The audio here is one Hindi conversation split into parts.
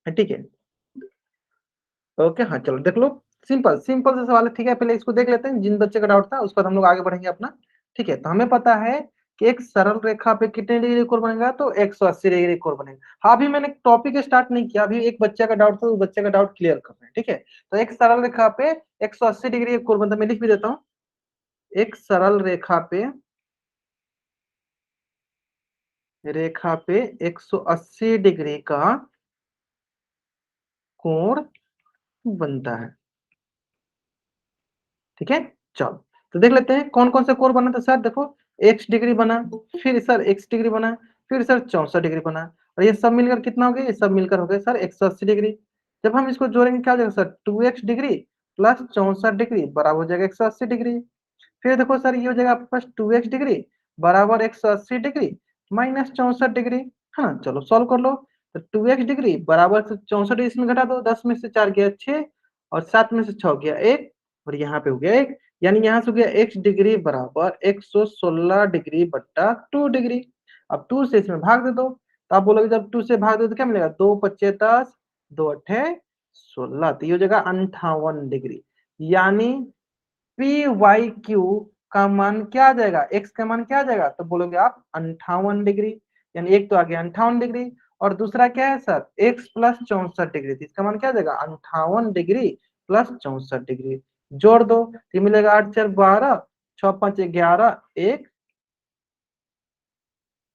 ठीक है, ओके। हाँ चलो देख लो, सिंपल सिंपल से सवाल है, ठीक है। पहले इसको देख लेते हैं, जिन बच्चे का डाउट था उसके बाद हम लोग आगे बढ़ेंगे अपना। ठीक है, तो हमें पता है कि एक सरल रेखा पे कितने डिग्री कोण बनेगा, तो 180 डिग्री कोण बनेगा। हाँ, अभी मैंने टॉपिक स्टार्ट नहीं किया, अभी एक बच्चे का डाउट था, उस बच्चे का डाउट क्लियर कर रहे हैं। ठीक है, तो एक सरल रेखा पे 180 डिग्री कोण बनता है, मैं लिख भी देता हूँ। एक सरल रेखा पे 180 डिग्री का कोण बनता है। ठीक है, चलो तो देख लेते हैं कौन कौन से कोण बना था। सर देखो, x डिग्री बना, फिर सर x डिग्री बना, फिर सर 64 डिग्री बना, और ये सब मिलकर कितना हो गया, ये सब मिलकर हो गया सर 180 डिग्री। जब हम इसको जोड़ेंगे क्या हो जाएगा sir, 2x degree plus 64 degree बराबर हो जाएगा 180 डिग्री। फिर देखो सर, ये हो जाएगा आपके पास 2x डिग्री बराबर 180 डिग्री माइनस 64 डिग्री। हाँ चलो सॉल्व कर लो। तो 2x डिग्री बराबर 64 इसमें घटा दो, 10 में से 4 गया 6, और 7 में से 6 गया 1, और यहाँ पे हो गया 1, यानी यहाँ से हो गया x डिग्री बराबर 116 डिग्री बट्टा 2 डिग्री। अब 2 से इसमें भाग दे दो, तो आप बोलोगे जब 2 से भाग दो तो क्या मिलेगा, 2 पच्चे 10, 2 अट्ठे 16, तो ये हो जाएगा 58 डिग्री। यानी पी वाई क्यू का मान क्या आ जाएगा, एक्स का मान क्या आ जाएगा, तो बोलोगे आप 58 डिग्री। यानी एक तो आ गया 58 डिग्री, और दूसरा क्या है सर, एक्स प्लस 64 डिग्री, तो इसका मान क्या आ जाएगा 58 डिग्री प्लस 64 डिग्री। जोड़ दो तो मिलेगा 8 4 12, 6 5 11, 1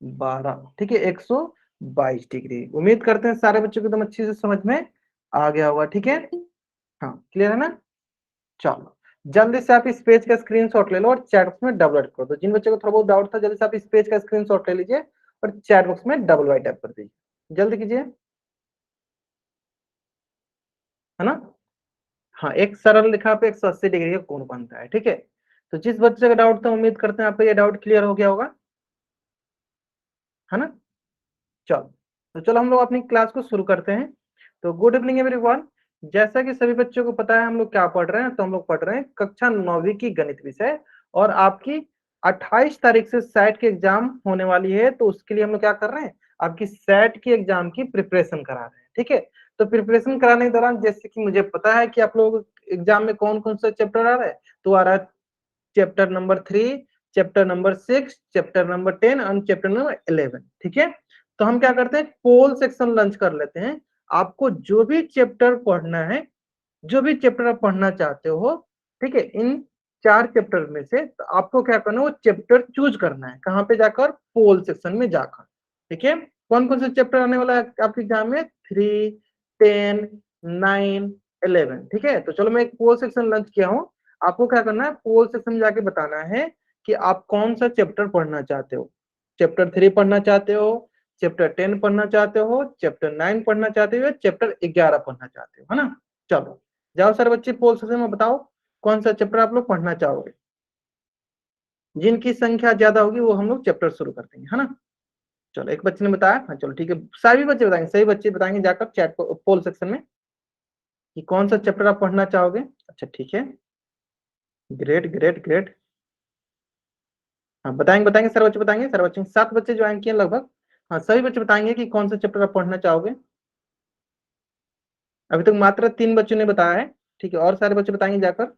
12। ठीक है, 122 डिग्री। उम्मीद करते हैं सारे बच्चों को एकदम अच्छी से समझ में आ गया होगा। ठीक है, हाँ क्लियर है ना। चलो जल्दी से आप इस पेज का स्क्रीनशॉट ले लो और चैट बॉक्स में डबल कर दो। जिन बच्चों को थोड़ा बहुत डाउट था, जल्दी से आप इस पेज का स्क्रीनशॉट ले लीजिए और चैट बॉक्स में डबल वाई टैप कर दीजिए, जल्दी कीजिए, है ना। हाँ, एक सरल रेखा पे 180 डिग्री का कोण बनता है। ठीक है, तो जिस बच्चे का डाउट था, उम्मीद करते हैं आपका ये डाउट क्लियर हो गया होगा, है ना। चलो तो चलो हम लोग अपनी क्लास को शुरू करते हैं। तो गुड इवनिंग एवरीवन। जैसा कि सभी बच्चों को पता है हम लोग क्या पढ़ रहे हैं, तो हम लोग पढ़ रहे हैं कक्षा 9वीं की गणित विषय, और आपकी 28 तारीख से सैट की एग्जाम होने वाली है। तो उसके लिए हम लोग क्या कर रहे हैं, आपकी सैट की एग्जाम की प्रिपरेशन करा रहे हैं। ठीक है, तो प्रिपरेशन कराने के दौरान जैसे कि मुझे पता है कि आप लोग एग्जाम में कौन कौन सा चैप्टर आ रहा है, तो आ रहा है chapter number 3, chapter number 6, chapter number 10 और चैप्टर नंबर 11। ठीक है, तो हम क्या करते हैं, पोल सेक्शन लंच कर लेते हैं। आपको जो भी चैप्टर पढ़ना है, जो भी चैप्टर आप पढ़ना चाहते हो, ठीक है, इन 4 चैप्टर में से तो आपको क्या करना है, वो चैप्टर चूज करना है, कहाँ पे जाकर, पोल सेक्शन में जाकर। ठीक है, कौन कौन से चैप्टर आने वाला है आपके एग्जाम में, 3, 10, 9, 11। ठीक है, तो चलो मैं एक पोल सेक्शन लंच किया हूँ। आपको क्या करना है, पोल सेक्शन में जाके बताना है कि आप कौन सा चैप्टर पढ़ना चाहते हो। चैप्टर 3 पढ़ना चाहते हो, चैप्टर 10 पढ़ना चाहते हो, चैप्टर 9 पढ़ना चाहते हो, चैप्टर 11 पढ़ना चाहते हो, है ना। चलो जाओ सर बच्चे, पोल सेक्शन में बताओ कौन सा चैप्टर आप लोग पढ़ना चाहोगे। जिनकी संख्या ज्यादा होगी वो हम लोग चैप्टर शुरू कर देंगे, है ना। चलो एक बच्चे ने बताया, हाँ चलो ठीक है, सभी बच्चे बताएंगे, सही बच्चे बताएंगे जाकर चैट पोल सेक्शन में कि कौन सा चैप्टर आप पढ़ना चाहोगे। अच्छा ठीक है, ग्रेट ग्रेट ग्रेट। हाँ बताएंगे बताएंगे, सारे बच्चे बताएंगे, सारे बच्चे 7 बच्चे ज्वाइन किए लगभग। हाँ सभी बच्चे बताएंगे कि कौन सा चैप्टर आप पढ़ना चाहोगे। अभी तक मात्र 3 बच्चों ने बताया है। ठीक है, और सारे बच्चे बताएंगे जाकर।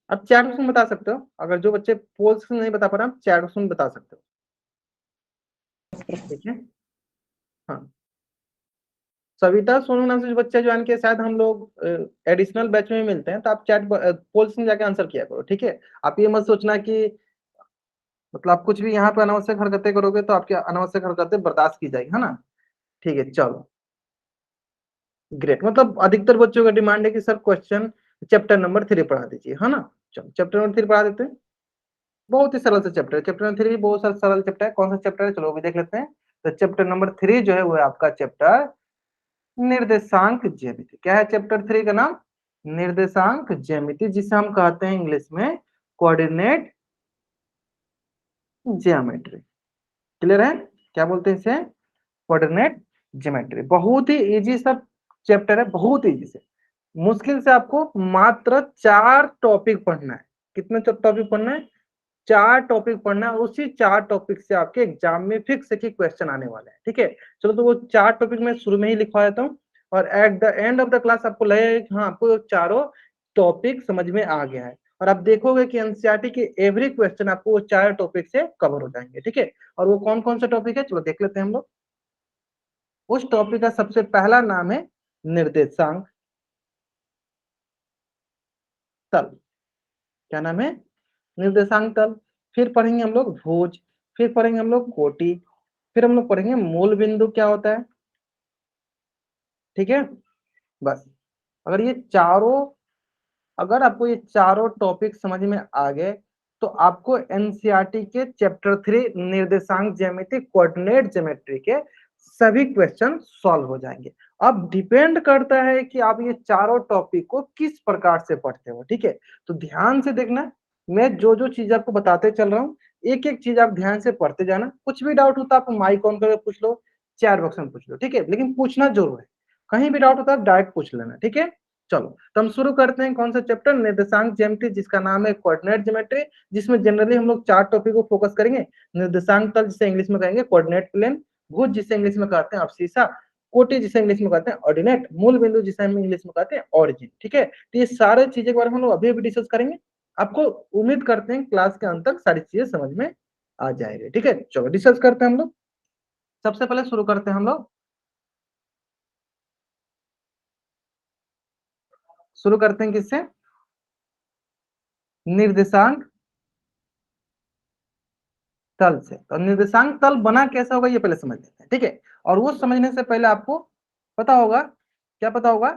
आप चैट बॉक्स में बता सकते हो, अगर जो बच्चे पोल सेक्शन नहीं बता पा रहे, आप चैट बॉक्स में बता सकते हो। ठीक है, हाँ सविता सोनू नाम से जो बच्चा ज्वाइन किया, शायद हम लोग एडिशनल बैच में मिलते हैं, तो आप चैट पोल में जाके आंसर किया करो। ठीक है, आप ये मत सोचना कि मतलब आप कुछ भी यहाँ पे अनावश्यक हरकतें करोगे तो आपकी अनावश्यक हरकतें बर्दाश्त की जाएगी, है ना। ठीक है चलो ग्रेट, मतलब अधिकतर बच्चों का डिमांड है कि सर क्वेश्चन चैप्टर नंबर 3 पढ़ा दीजिए, है ना। चलो चैप्टर नंबर 3 पढ़ा देते हैं। बहुत ही सरल सा चैप्टर है, चैप्टर नंबर 3 भी बहुत सारा सरल चैप्टर है। कौन सा चैप्टर है, चलो भी देख लेते हैं। तो चैप्टर नंबर 3 जो है वो है आपका चैप्टर निर्देशांक ज्यामिति। क्या है चैप्टर 3 का नाम, निर्देशांक ज्यामिति, जिसे हम कहते हैं इंग्लिश में कोऑर्डिनेट ज्योमेट्री। क्लियर है, क्या बोलते हैं इसे, कोऑर्डिनेट ज्योमेट्री। बहुत ही इजी सा चैप्टर है, बहुत इजी से। मुश्किल से आपको मात्र 4 टॉपिक पढ़ना है। कितने टॉपिक पढ़ना है, 4 टॉपिक पढ़ना है। उसी 4 टॉपिक से आपके एग्जाम में फिक्स की क्वेश्चन आने वाले हैं। ठीक है, चलो तो वो 4 टॉपिक मैं शुरू में ही लिखवा देता हूँ। और at the end of the class आपको लगेगा कि हाँ आपको चारों टॉपिक समझ में आ गया है, और आप देखोगे कि एनसीईआरटी के एवरी क्वेश्चन आपको वो 4 टॉपिक से कवर हो जाएंगे, ठीक है। और वो कौन कौन से टॉपिक है, चलो देख लेते हैं हम लोग। उस टॉपिक का सबसे पहला नाम है निर्देशांक तल। क्या नाम है, निर्देशांक तल। फिर पढ़ेंगे हम लोग भुज, फिर पढ़ेंगे हम लोग कोटि, फिर हम लोग पढ़ेंगे मूल बिंदु क्या होता है, ठीक है। बस अगर ये चारों, अगर आपको ये चारों टॉपिक समझ में आ गए तो आपको एनसीईआरटी के चैप्टर 3 निर्देशांक ज्यामिति कोऑर्डिनेट ज्योमेट्री के सभी क्वेश्चन सॉल्व हो जाएंगे। अब डिपेंड करता है कि आप ये चारों टॉपिक को किस प्रकार से पढ़ते हो, ठीक है। तो ध्यान से देखना, मैं जो जो चीज आपको बताते चल रहा हूँ एक एक चीज आप ध्यान से पढ़ते जाना। कुछ भी डाउट होता है आप माइक ऑन करके पूछ लो, चैट बॉक्स में पूछ लो, ठीक है, लेकिन पूछना जरूर है। कहीं भी डाउट होता है डायरेक्ट पूछ लेना, ठीक है। चलो तो हम शुरू करते हैं कौन सा चैप्टर, निर्देशांक ज्यामिति, जिसका नाम है कोऑर्डिनेट ज्योमेट्री, जिसमें जनरली हम लोग 4 टॉपिक को फोकस करेंगे। निर्देशांक तल जिसे इंग्लिश में कहेंगे कोऑर्डिनेट प्लेन, भुज जिसे इंग्लिश में कहते हैं अब्सिसा, कोटि जिसे इंग्लिश में कहते हैं ऑर्डिनेट, मूल बिंदु जिसे हम इंग्लिश में कहते हैं ऑरिजिन, ठीक है। तो ये सारे चीजें के बारे में हम लोग अभी अभी डिस्कस करेंगे। आपको उम्मीद करते हैं क्लास के अंत तक सारी चीजें समझ में आ जाएगी, ठीक है। चलो डिस्कस करते हैं हम लोग। सबसे पहले शुरू करते हैं हम लोग, शुरू करते हैं किससे, निर्देशांक तल से। तो निर्देशांक तल बना कैसा होगा ये पहले समझ लेते हैं, ठीक है। और वो समझने से पहले आपको पता होगा, क्या पता होगा,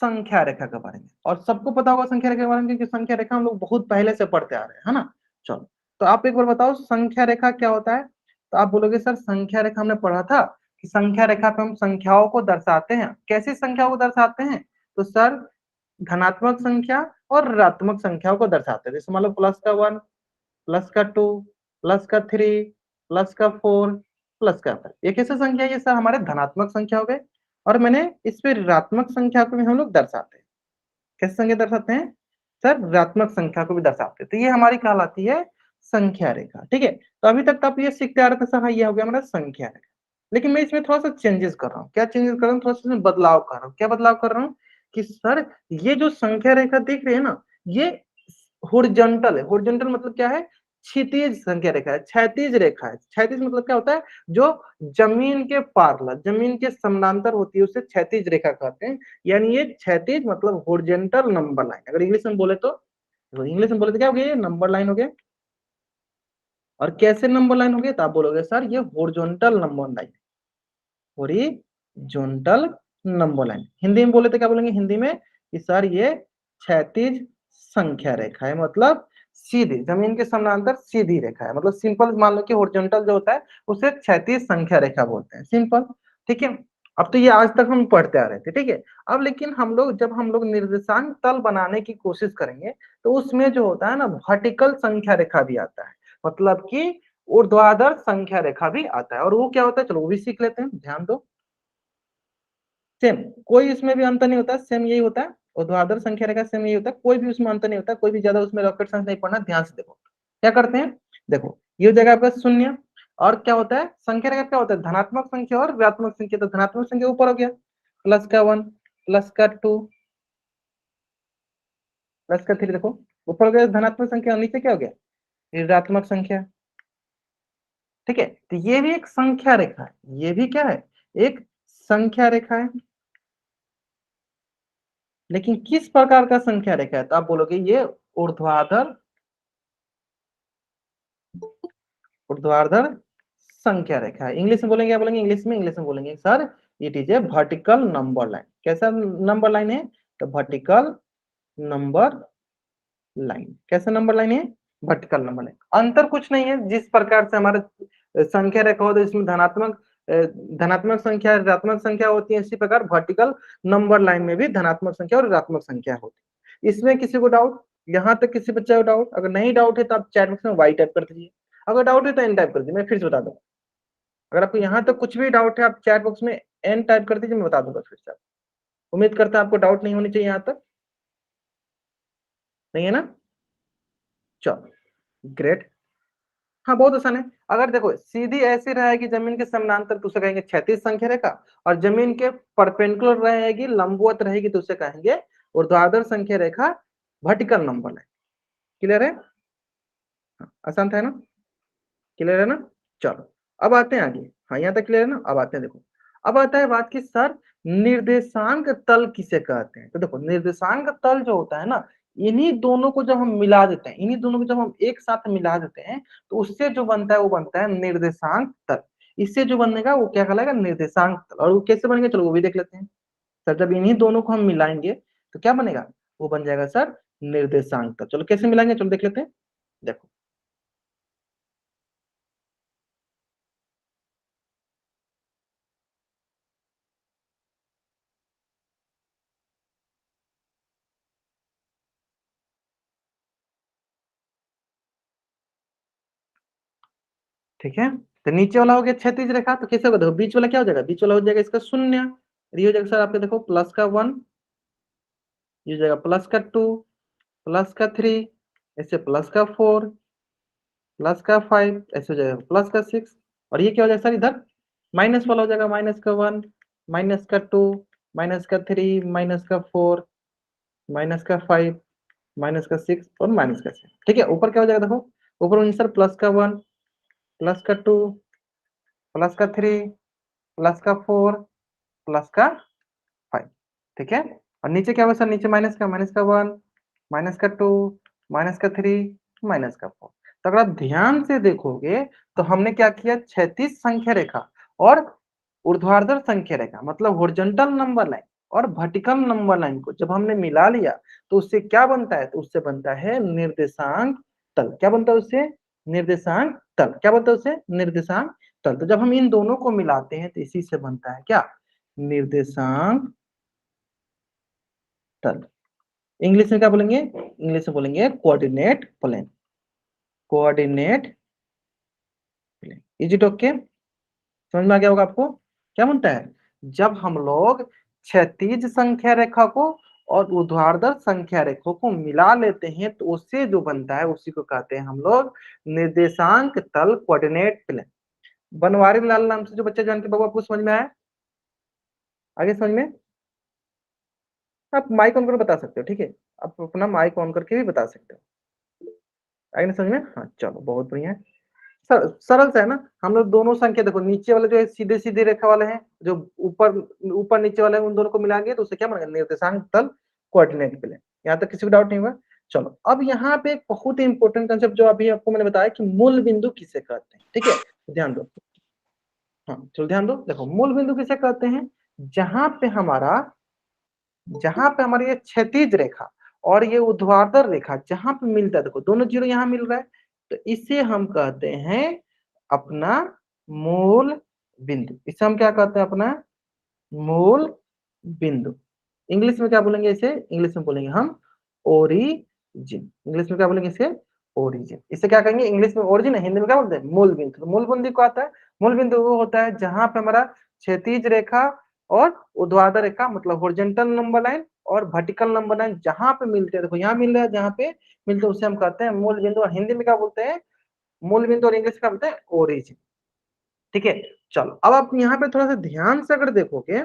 संख्या रेखा के बारे में। और सबको पता होगा संख्या रेखा के बारे में, क्योंकि संख्या रेखा हम लोग बहुत पहले से पढ़ते आ रहे हैं, है ना। चलो तो आप एक बार बताओ संख्या रेखा क्या होता है। तो आप बोलोगे सर संख्या रेखा हमने पढ़ा था कि संख्या रेखा पे हम संख्याओं को दर्शाते हैं। कैसी संख्याओं को दर्शाते हैं, तो सर धनात्मक संख्या और ऋणात्मक संख्याओं को दर्शाते हैं। जैसे मान लो +1, +2, +3, +4, +5, ये कैसे संख्या है, ये सर हमारे धनात्मक संख्या हो गए। और मैंने इस पे ऋणात्मक संख्या को भी हम लोग दर्शाते हैं। कैसे संख्या दर्शाते हैं, सर ऋणात्मक संख्या को भी दर्शाते हैं। तो ये हमारी कहलाती है संख्या रेखा, ठीक है। तो अभी तक आप ये सीखते आ रहे थे सर, हाँ ये हो गया हमारा संख्या रेखा। लेकिन मैं इसमें थोड़ा सा चेंजेस कर रहा हूँ। क्या चेंजेस कर रहा हूँ, थोड़ा सा इसमें बदलाव कर रहा हूँ। क्या बदलाव कर रहा हूँ कि सर ये जो संख्या रेखा दिख रही है ना, ये हॉरिजॉन्टल है। हॉरिजॉन्टल मतलब क्या है, क्षैतिज संख्या रेखा है, क्षैतिज रेखा है। क्षैतिज मतलब क्या होता है, जो जमीन के पार्लर, जमीन के समानांतर होती है उसे क्षैतिज रेखा कहते हैं। यानी ये क्षैतिज मतलब हॉरिजॉन्टल नंबर लाइन। अगर इंग्लिश में बोले तो इंग्लिश में बोले तो क्या हो गया, ये नंबर लाइन हो गया। और कैसे नंबर लाइन हो गया, तो आप बोलोगे सर ये horizontal number line, horizontal number line. Hindi में बोले तो क्या बोलेंगे, हिंदी में कि सर ये क्षैतिज संख्या रेखा है, मतलब सीधी जमीन के समानांतर सीधी रेखा है। मतलब सिंपल मान लो कि हॉरिजॉन्टल जो होता है उसे क्षैतिज संख्या रेखा बोलते हैं, सिंपल, ठीक है। अब तो ये आज तक हम पढ़ते आ रहे थे, ठीक है। अब लेकिन हम लोग जब हम लोग निर्देशांक तल बनाने की कोशिश करेंगे तो उसमें जो होता है ना वर्टिकल संख्या रेखा भी आता है, मतलब कि ऊर्ध्वाधर संख्या रेखा भी आता है। और वो क्या होता है, चलो वो भी सीख लेते हैं, ध्यान दो। सेम, कोई इसमें भी अंतर नहीं होता, सेम यही होता है। ऊर्ध्वाधर संख्या रेखा सेम यही होता है, कोई भी उसमें अंतर नहीं होता, कोई भी ज्यादा उसमें रॉकेट साइंस नहीं पढ़ना। ध्यान से देखो क्या करते हैं, देखो ये जगह पे शून्य। और क्या होता है, संख्या रेखा क्या होता है, धनात्मक संख्या और ऋणात्मक संख्या। तो धनात्मक संख्या ऊपर हो गया, +1, +2, +3, देखो ऊपर हो गया धनात्मक संख्या, नीचे क्या हो गया ऋणात्मक संख्या, ठीक है। तो ये भी एक संख्या रेखा है, ये भी क्या है, एक संख्या रेखा है। लेकिन किस प्रकार का संख्या रेखा है, तो आप बोलोगे ये ऊर्ध्वाधर, ऊर्ध्वाधर संख्या रेखा है। इंग्लिश में बोलेंगे, क्या बोलेंगे इंग्लिश में बोलेंगे sir it is a vertical number line. कैसा नंबर लाइन है, तो वर्टिकल नंबर लाइन। कैसा नंबर लाइन है, वर्टिकल नंबर लाइन। अंतर कुछ नहीं है, जिस प्रकार से हमारे संख्या रेखा होती है इसमें धनात्मक संख्या ऋणात्मक संख्या होती है, इसी प्रकार वर्टिकल नंबर लाइन में भी धनात्मक संख्या और ऋणात्मक संख्या होती है। इसमें किसी को डाउट, यहाँ तक किसी बच्चे को डाउट, अगर नहीं डाउट है तो आप चैट बॉक्स में वाई टाइप कर दीजिए, अगर डाउट है तो एन टाइप कर दीजिए। मैं फिर से बता दूं, अगर आपको यहाँ तक कुछ भी डाउट है आप चैट बॉक्स में एन टाइप कर दीजिए, मैं बता दूंगा फिर से। उम्मीद करता है आपको डाउट नहीं होनी चाहिए, यहाँ तक नहीं है ना। चलो ग्रेट। हाँ बहुत आसान है। अगर देखो सीधी ऐसी रहेगी जमीन के समानांतर तो उसे कहेंगे क्षैतिज संख्या रेखा, और जमीन के परपेंडिकुलर रहेगी लंबवत रहेगी तो उसे कहेंगे ऊर्ध्वाधर संख्या रेखा, वर्टिकल नंबर लाइन। क्लियर है? हाँ, आसान था ना? क्लियर है ना? चलो अब आते हैं आगे। हाँ यहाँ तक क्लियर है ना? अब आते हैं, देखो अब आता है बात की सर निर्देशांक तल किसे कहते हैं। तो देखो निर्देशांक तल जो होता है ना, इन्हीं दोनों को जब हम मिला देते हैं, इन्हीं दोनों को जब हम एक साथ मिला देते हैं तो उससे जो बनता है वो बनता है निर्देशांक तल। इससे जो बनेगा वो क्या कहलाएगा? निर्देशांक तल। और वो कैसे बनेगा चलो वो भी देख लेते हैं। सर जब इन्हीं दोनों को हम मिलाएंगे तो क्या बनेगा? वो बन जाएगा सर निर्देशांक तल। चलो कैसे मिलाएंगे चलो देख लेते हैं। देखो ठीक है, तो नीचे वाला हो गया क्षैतिज रेखा, तो कैसे होगा? देखो बीच वाला क्या हो जाएगा? बीच वाला हो जाएगा इसका शून्य, ये हो जाएगा सर आपके देखो प्लस का 1, ये हो जाएगा प्लस का 2, प्लस का 3, ऐसे प्लस का 4, प्लस का 5, ऐसे हो जाएगा प्लस का 6, और ये क्या हो जाएगा सर इधर माइनस वाला हो जाएगा, माइनस का 1, माइनस का 2, माइनस का 3, माइनस का 4, माइनस का 5, माइनस का 6 और माइनस का 6। ठीक है, ऊपर क्या हो जाएगा देखो, ऊपर में सर प्लस का 1, प्लस का 2, प्लस का 3, प्लस का 4, प्लस का 5। ठीक है, और नीचे क्या होगा सर? नीचे माइनस का 1, माइनस का 2, माइनस का 3, माइनस का 4। तो अगर आप ध्यान से देखोगे तो हमने क्या किया? क्षैतिज संख्या रेखा और ऊर्ध्वाधर संख्या रेखा मतलब हॉरिजॉन्टल नंबर लाइन और वर्टिकल नंबर लाइन को जब हमने मिला लिया तो उससे क्या बनता है? तो उससे बनता है निर्देशांक तल। क्या बनता है उससे? निर्देशांक तल। क्या बनता है उससे? निर्देशांक तल। तो जब हम इन दोनों को मिलाते हैं तो इसी से बनता है क्या? निर्देशांक तल। इंग्लिश में क्या बोलेंगे? इंग्लिश में बोलेंगे coordinate plane. Coordinate plane. Is it okay? समझ में आ गया होगा आपको? क्या बनता है? जब हम लोग क्षैतिज संख्या रेखा को और ऊर्ध्वाधर संख्या रेखा को मिला लेते हैं तो उससे जो बनता है उसी को कहते हैं हम लोग निर्देशांक तल, कोऑर्डिनेट प्लेन। बनवारी लाल नाम से जो बच्चा जान के बाबू आपको समझ में आया? आगे समझ में? आप माइक ऑन कर बता सकते हो, ठीक है, आप अपना माइक ऑन करके भी बता सकते हो। आगे ना समझ में? हाँ चलो बहुत बढ़िया है। सरल सा है ना। हम लोग दोनों संख्या देखो नीचे वाले जो है सीधे सीधे रेखा वाले हैं, जो ऊपर ऊपर नीचे वाले हैं उन दोनों को मिलाएंगे तो उससे क्या बनेगा? निर्देशांक तल, कोऑर्डिनेट प्लेन। यहाँ तक किसी को डाउट नहीं हुआ? चलो अब यहाँ पे एक बहुत ही इंपॉर्टेंट कंसेप्ट जो अभी आपको मैंने बताया कि मूल बिंदु किसे कहते हैं। ठीक है, ध्यान दो। हाँ चलो ध्यान दो, देखो मूल बिंदु किसे कहते हैं? जहां पे हमारा जहां पे हमारी ये क्षैतिज रेखा और ये ऊर्ध्वाधर रेखा जहां पे मिलता है, देखो दोनों जीरो यहाँ मिल रहा है, तो इसे हम कहते हैं अपना मूल बिंदु। इसे हम क्या कहते हैं? अपना मूल बिंदु। इंग्लिश में क्या बोलेंगे इसे? इंग्लिश में बोलेंगे हम ओरिजिन। इंग्लिश में क्या बोलेंगे इसे? ओरिजिन। इसे क्या कहेंगे इंग्लिश में? ओरिजिन है, हिंदी में क्या बोलते हैं? मूल बिंदु। तो मूल बिंदु को आता है, मूल बिंदु वो होता है जहां पे हमारा क्षैतिज रेखा और ऊर्ध्वाधर रेखा मतलब हॉरिजॉन्टल नंबर लाइन और वर्टिकल नंबर लाइन जहां पे मिलते हैं, देखो यहाँ मिल रहा है, जहां पे मिलते हैं उसे हम कहते हैं मूल बिंदु। और हिंदी में क्या बोलते हैं? मूल बिंदु। और इंग्लिश में क्या बोलते हैं? ओरिजिन। ठीक है, चलो अब आप यहाँ पे थोड़ा सा ध्यान से अगर देखोगे,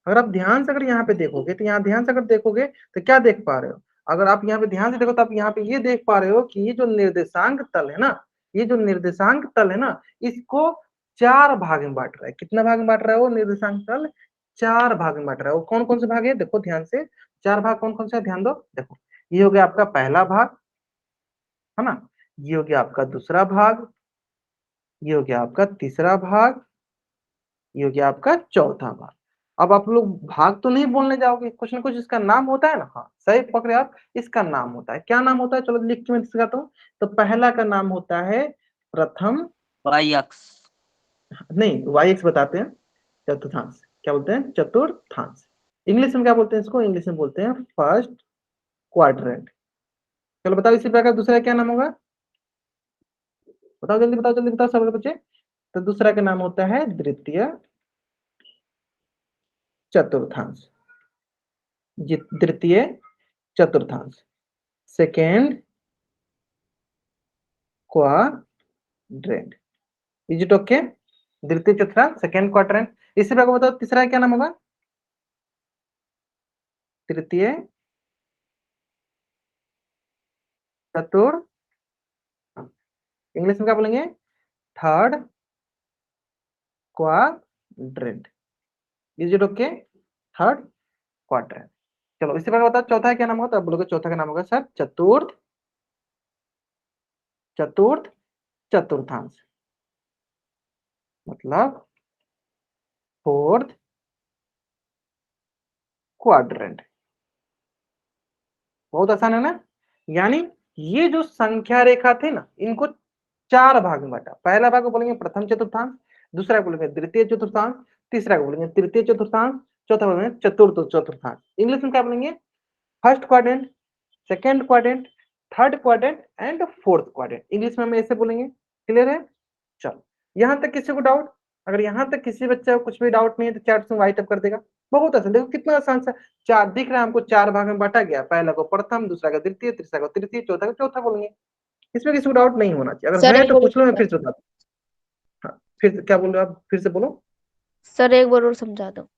अगर आप ध्यान से अगर यहाँ पे देखोगे तो यहाँ ध्यान से अगर देखोगे तो क्या देख पा रहे हो? अगर आप यहाँ पे ध्यान से देखो तो आप यहाँ पे ये देख पा रहे हो कि ये जो निर्देशांक तल है ना, ये जो निर्देशांक तल है ना, इसको चार भाग में बांट रहा है। कितना भाग में बांट रहा है वो निर्देशांक तल? चार भाग में बांट रहा है। वो कौन कौन से भाग है देखो ध्यान से, चार भाग कौन कौन से है ध्यान दो। देखो ये हो गया आपका पहला भाग, है ना, ये हो गया आपका दूसरा भाग, ये हो गया आपका तीसरा भाग, ये हो गया आपका चौथा भाग। अब आप लोग भाग तो नहीं बोलने जाओगे, कुछ ना कुछ इसका नाम होता है ना। हाँ सही पकड़े आप, इसका नाम होता है। क्या नाम होता है? चलो लिख के मैं सिखाता हूँ। तो पहला का नाम होता है प्रथम, वाई अक्ष। नहीं वाई एक्स बताते हैं, चतुर्थांश। क्या बोलते हैं? चतुर्थांश। इंग्लिश में क्या बोलते हैं इसको? इंग्लिश में बोलते हैं फर्स्ट क्वाड्रेंट। चलो बताओ इसी प्रकार दूसरा क्या नाम होगा? बताओ जल्दी, बताओ जल्दी, बताओ सब बच्चे। तो दूसरा का नाम होता है द्वितीय चतुर्थांश। द्वितीय चतुर्थांश, second quadrant. Quadrant. Is it okay? तृतीय चतुर्थांश सेकेंड क्वाड्रेंट। इसी प्रकार बताओ तीसरा क्या नाम होगा? तृतीय चतुर्थ, इंग्लिश में क्या बोलेंगे? Third quadrant. Is it okay? Third quadrant. चलो इसी प्रकार बताओ चौथा क्या नाम होगा? तो बोलोगे चौथा का नाम होगा सर चतुर्थ चतुर्थ चतुर्थांश, मतलब फोर्थ क्वाड्रेंट। बहुत आसान है ना? यानी ये जो संख्या रेखा थे ना, इनको चार भाग में बांटा। पहला भाग को बोलेंगे प्रथम चतुर्थांश, दूसरा को बोलेंगे द्वितीय चतुर्थांश, तीसरा को बोलेंगे तृतीय चतुर्थांश, चौथा बोलेंगे चतुर्थ चतुर्थांश। इंग्लिश में क्या बोलेंगे? First quadrant, second quadrant, third quadrant and fourth quadrant. English में हम ऐसे बोलेंगे। क्लियर है? चलो यहां तक किसी को डाउट? अगर यहां तक किसी बच्चे को कुछ भी डाउट नहीं है तो चैट में वाइट अप कर देगा। बहुत आसान, देखो कितना आसान सा। चार दिख रहा है हमको, चार भाग में बांटा गया। पहला को प्रथम, दूसरा को द्वितीय, तीसरा को तृतीय, चौथा को चौथा बोलेंगे। इसमें किसी को डाउट नहीं होना चाहिए। अगर सर है एक तो बार पूछ लो, मैं फिर से बता दूं। हाँ, फिर क्या बोल रहे हो आप? फिर से बोलो। सर एक बार और समझा दो।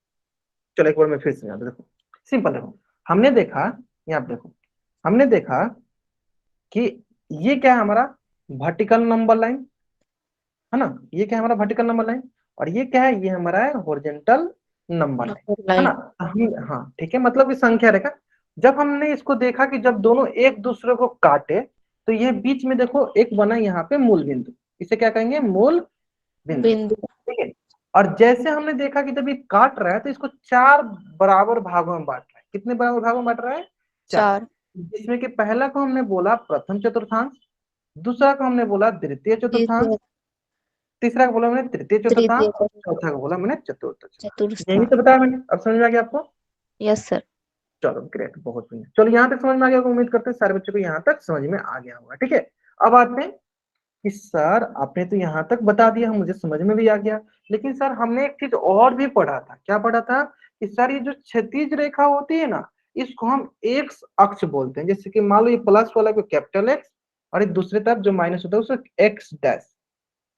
चलो एक बार मैं फिर से समझा दूं। देखो सिंपल देखो, हमने देखा, यहाँ पे देखो, हमने देखा कि ये क्या है हमारा? वर्टिकल नंबर लाइन है ना? ये क्या है हमारा? Vertical number line. और ये क्या है? ये हमारा है हॉरिजॉन्टल नंबर लाइन, नंबर है ना? लाइन। हम, हाँ ठीक है, मतलब कि संख्या रेखा। जब हमने इसको देखा कि जब दोनों एक दूसरे को काटे, तो ये बीच में देखो एक बना यहाँ पे मूल बिंदु। इसे क्या कहेंगे? मूल बिंदु। बिंदु। ठीक है। और जैसे हमने देखा कि जब ये काट रहा है तो इसको चार बराबर भागों में बांट रहा है। कितने बराबर भागों में बांट रहा है? चार। चार। जिसमें कि पहला को हमने बोला प्रथम चतुर्थांश, दूसरा को हमने बोला द्वितीय चतुर्थांश, तीसरा। तीसरा को बोला मैंने तृतीय तृतीय। चतुर्थांश, चौथा को बोला मैंने चतुर्थ चतुर्थांश। यही चतुर्थांश। तो बताया मैंने। अब समझ में आ गया आपको? Yes sir. चलो ग्रेट, बहुत बढ़िया। चलो यहाँ तक समझ में आ गया होगा। उम्मीद करते हैं सारे बच्चों को यहाँ तक समझ में आ गया होगा। ठीक है। अब आते हैं कि सर आपने तो यहाँ तक बता दिया, मुझे समझ में भी आ गया, लेकिन सर हमने एक चीज और भी पढ़ा था। क्या पढ़ा था? कि सर ये जो क्षैतिज रेखा होती है ना, इसको हम एक्स अक्ष बोलते हैं। जैसे कि मान लो ये प्लस वाला को कैपिटल एक्स, और ये दूसरी तरफ जो माइनस होता है उसको एक्स डैश।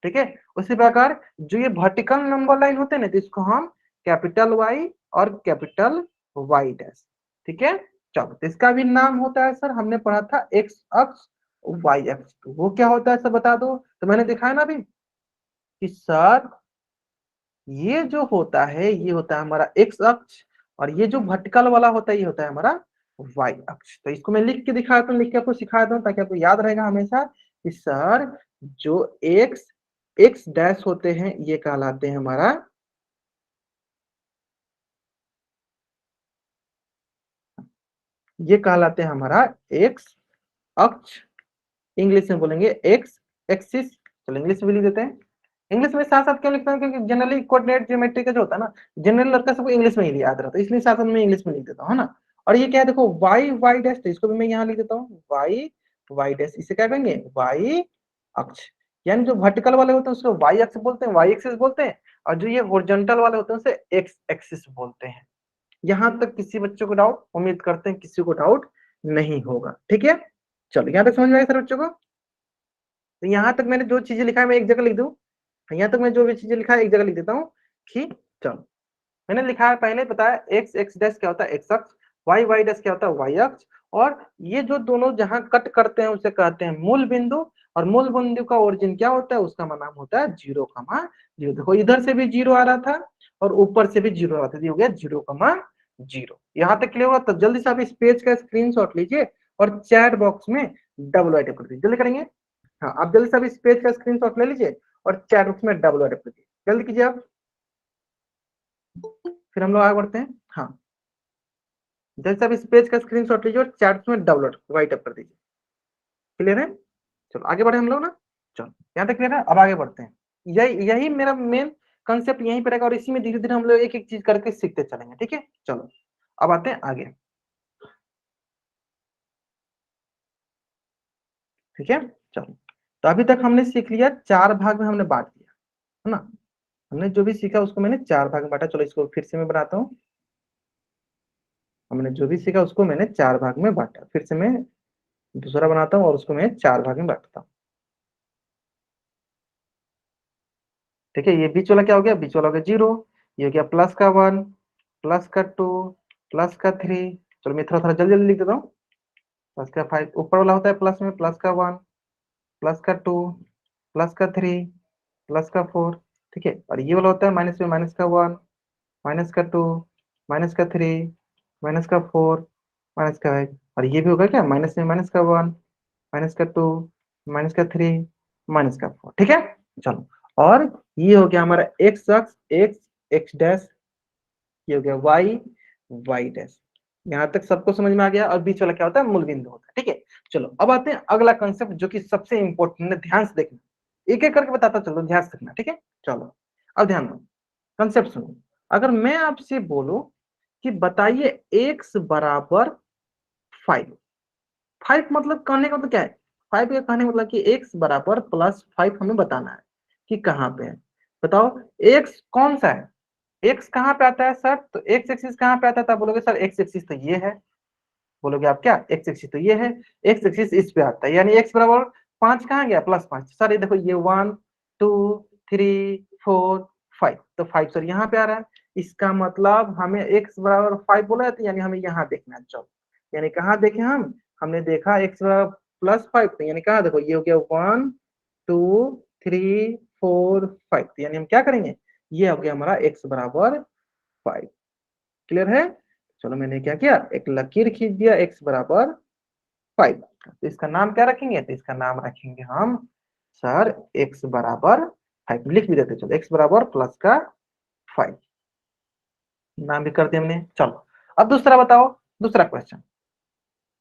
ठीक है। उसी प्रकार जो ये वर्टिकल नंबर लाइन होते हैं ना, तो इसको हम कैपिटल वाई और कैपिटल वाई डैश। ठीक है। चलो तो इसका भी नाम होता है सर, हमने पढ़ा था एक्स अक्ष वाई अक्ष। तो वो क्या होता है सर बता दो। तो मैंने दिखाया ना अभी कि सर ये जो होता है ये होता है हमारा एक्स अक्ष, और ये जो वर्टिकल वाला होता है ये होता है हमारा वाई अक्ष। तो इसको मैं लिख के दिखाता हूँ, लिख के आपको सिखा दूं ताकि आपको याद रहेगा हमेशा कि सर जो एक्स एक्स डैश होते हैं ये कहलाते हैं हमारा, ये कहलाते हैं हमारा एक्स अक्ष। इंग्लिश में बोलेंगे एक्स एक्सिस। चलो इंग्लिश में भी लिख देते हैं। इंग्लिश में साथ साथ क्यों लिखता हूँ? क्योंकि जनरली कोऑर्डिनेट ज्योमेट्री का जो होता है ना, जनरल लड़का सबको इंग्लिश में ही याद रहता है, इसलिए साथ साथ में इंग्लिश में लिख देता हूँ, है ना? और ये क्या है देखो, वाई वाई डैश, तो इसको भी मैं यहाँ लिख देता हूँ वाई वाई डैश। इसे क्या कहेंगे? वाई अक्ष। यानी जो वर्टिकल वाले होते हैं उसको वाई अक्ष बोलते हैं, वाई एक्सिस बोलते हैं, और जो ये हॉरिजॉन्टल वाले होते हैं उसे एक्स एक्सिस बोलते हैं। यहां तक किसी बच्चों को डाउट? उम्मीद करते हैं किसी को डाउट नहीं होगा। ठीक है। चलो यहाँ तक समझ में आया सर बच्चों को? तो यहाँ तक मैंने जो चीजें लिखा है मैं एक जगह लिख दूं। यहाँ तक मैं जो भी चीजें लिखा है एक जगह लिख देता हूँ कि चलो मैंने लिखा है, पहले बताया एक्स एक्स डैश क्या होता है? एक्स अक्ष। वाई वाई डैश क्या होता है? वाई अक्ष। और ये जो दोनों जहां कट करते हैं उसे कहते हैं मूल बिंदु। और मूल बिंदु का ओरिजिन क्या होता है? उसका नाम होता है 0,0। देखो इधर से भी 0 आ रहा था और ऊपर से भी 0 आ रहा था, ये हो गया 0,0। यहाँ तक क्लियर होगा? तो जल्दी से आप इस पेज का स्क्रीनशॉट लीजिए और चैट बॉक्स में डबल टाइप कर दीजिए। जल्दी करेंगे। हाँ आप जल्दी से अभी इस पेज का स्क्रीनशॉट ले लीजिए और चैट बॉक्स में डबल टाइप कीजिए। जल्दी कीजिए आप, फिर हम लोग आगे बढ़ते हैं। हाँ जैसे आप इस पेज का स्क्रीनशॉट लीजिए और चैट में डबल राइट अप कर दीजिए। क्लियर है? चलो आगे बढ़े हम लोग ना। चलो यहाँ तक क्लियर है। अब आगे बढ़ते हैं। यही यही मेरा मेन कंसेप्ट यहीं पर रहेगा और इसी में धीरे धीरे हम लोग एक एक चीज करके सीखते चलेंगे। ठीक है। चलो अब आते हैं आगे। ठीक है। चलो तो अभी तक हमने सीख लिया, चार भाग में हमने बांट दिया, है ना? हमने जो भी सीखा उसको मैंने चार भाग में बांटा। चलो इसको फिर से मैं बनाता हूँ। हमने जो भी सीखा उसको मैंने चार भाग में बांटा। फिर से मैं दूसरा बनाता हूँ और उसको मैं चार भाग में बांटता हूँ। ठीक है। ये बीच वाला क्या हो गया, बीच वाला हो गया 0, ये हो गया प्लस का 1, प्लस का 2, प्लस का 3। चलो मैं थोड़ा थोड़ा जल्दी जल्दी लिख देता हूँ। प्लस का 5 ऊपर वाला होता है प्लस में, प्लस का 1, प्लस का 2, प्लस का 3, प्लस का 4। ठीक है। और ये वाला होता है माइनस में, माइनस का 1, माइनस का 2, माइनस का 3, माइनस का 4, माइनस का 5। और ये भी होगा क्या, माइनस में माइनस का 1, माइनस का 2, माइनस का 3, माइनस का 4। ठीक है। चलो, और ये हो गया हमारा एक्स अक्ष, एक्स एक्स डैश, ये हो गया वाई वाई डैश। यहाँ तक सबको समझ में आ गया। और बीच वाला क्या होता है, मूल बिंदु होता है। ठीक है। चलो अब आते हैं अगला कंसेप्ट जो कि सबसे इंपॉर्टेंट है, ध्यान से देखना, एक एक करके बताता चलो, ध्यान से देखना। ठीक है। चलो अब ध्यान दो, कंसेप्ट सुनो। अगर मैं आपसे बोलूं कि बताइए x बराबर 5, 5 मतलब कहने का मतलब क्या है, 5 का कहने का मतलब कि x बराबर +5 हमें बताना है कि कहाँ पे है। बताओ x कौन सा है, x कहाँ पे आता है सर, तो x एक्सिस कहाँ पे आता है, तब बोलोगे सर x एक्सिस तो ये है, बोलोगे आप क्या, x एक्सिस तो ये है, x एक्सिस इस पे आता है, यानी x बराबर 5 कहाँ गया, +5। सर ये देखो ये 1 2 3 4 5, तो 5 सर यहाँ पे आ रहा है। इसका मतलब हमें x बराबर 5 बोला जाता है, यानी हमें यहाँ देखना है। चलो यानी कहाँ देखे हम, हमने देखा x बराबर +5, तो यानी कहाँ देखो, ये हो गया 1 2 3 4 5, यानी हम क्या करेंगे, ये हो गया हमारा x बराबर 5। क्लियर है। चलो मैंने क्या किया, एक लकीर खींच दिया x बराबर 5। तो इसका नाम क्या रखेंगे, तो इसका नाम रखेंगे हम सर x बराबर 5, लिख भी देते। चलो x बराबर प्लस का 5 नाम भी कर दिया हमने। चलो अब दूसरा बताओ, दूसरा क्वेश्चन।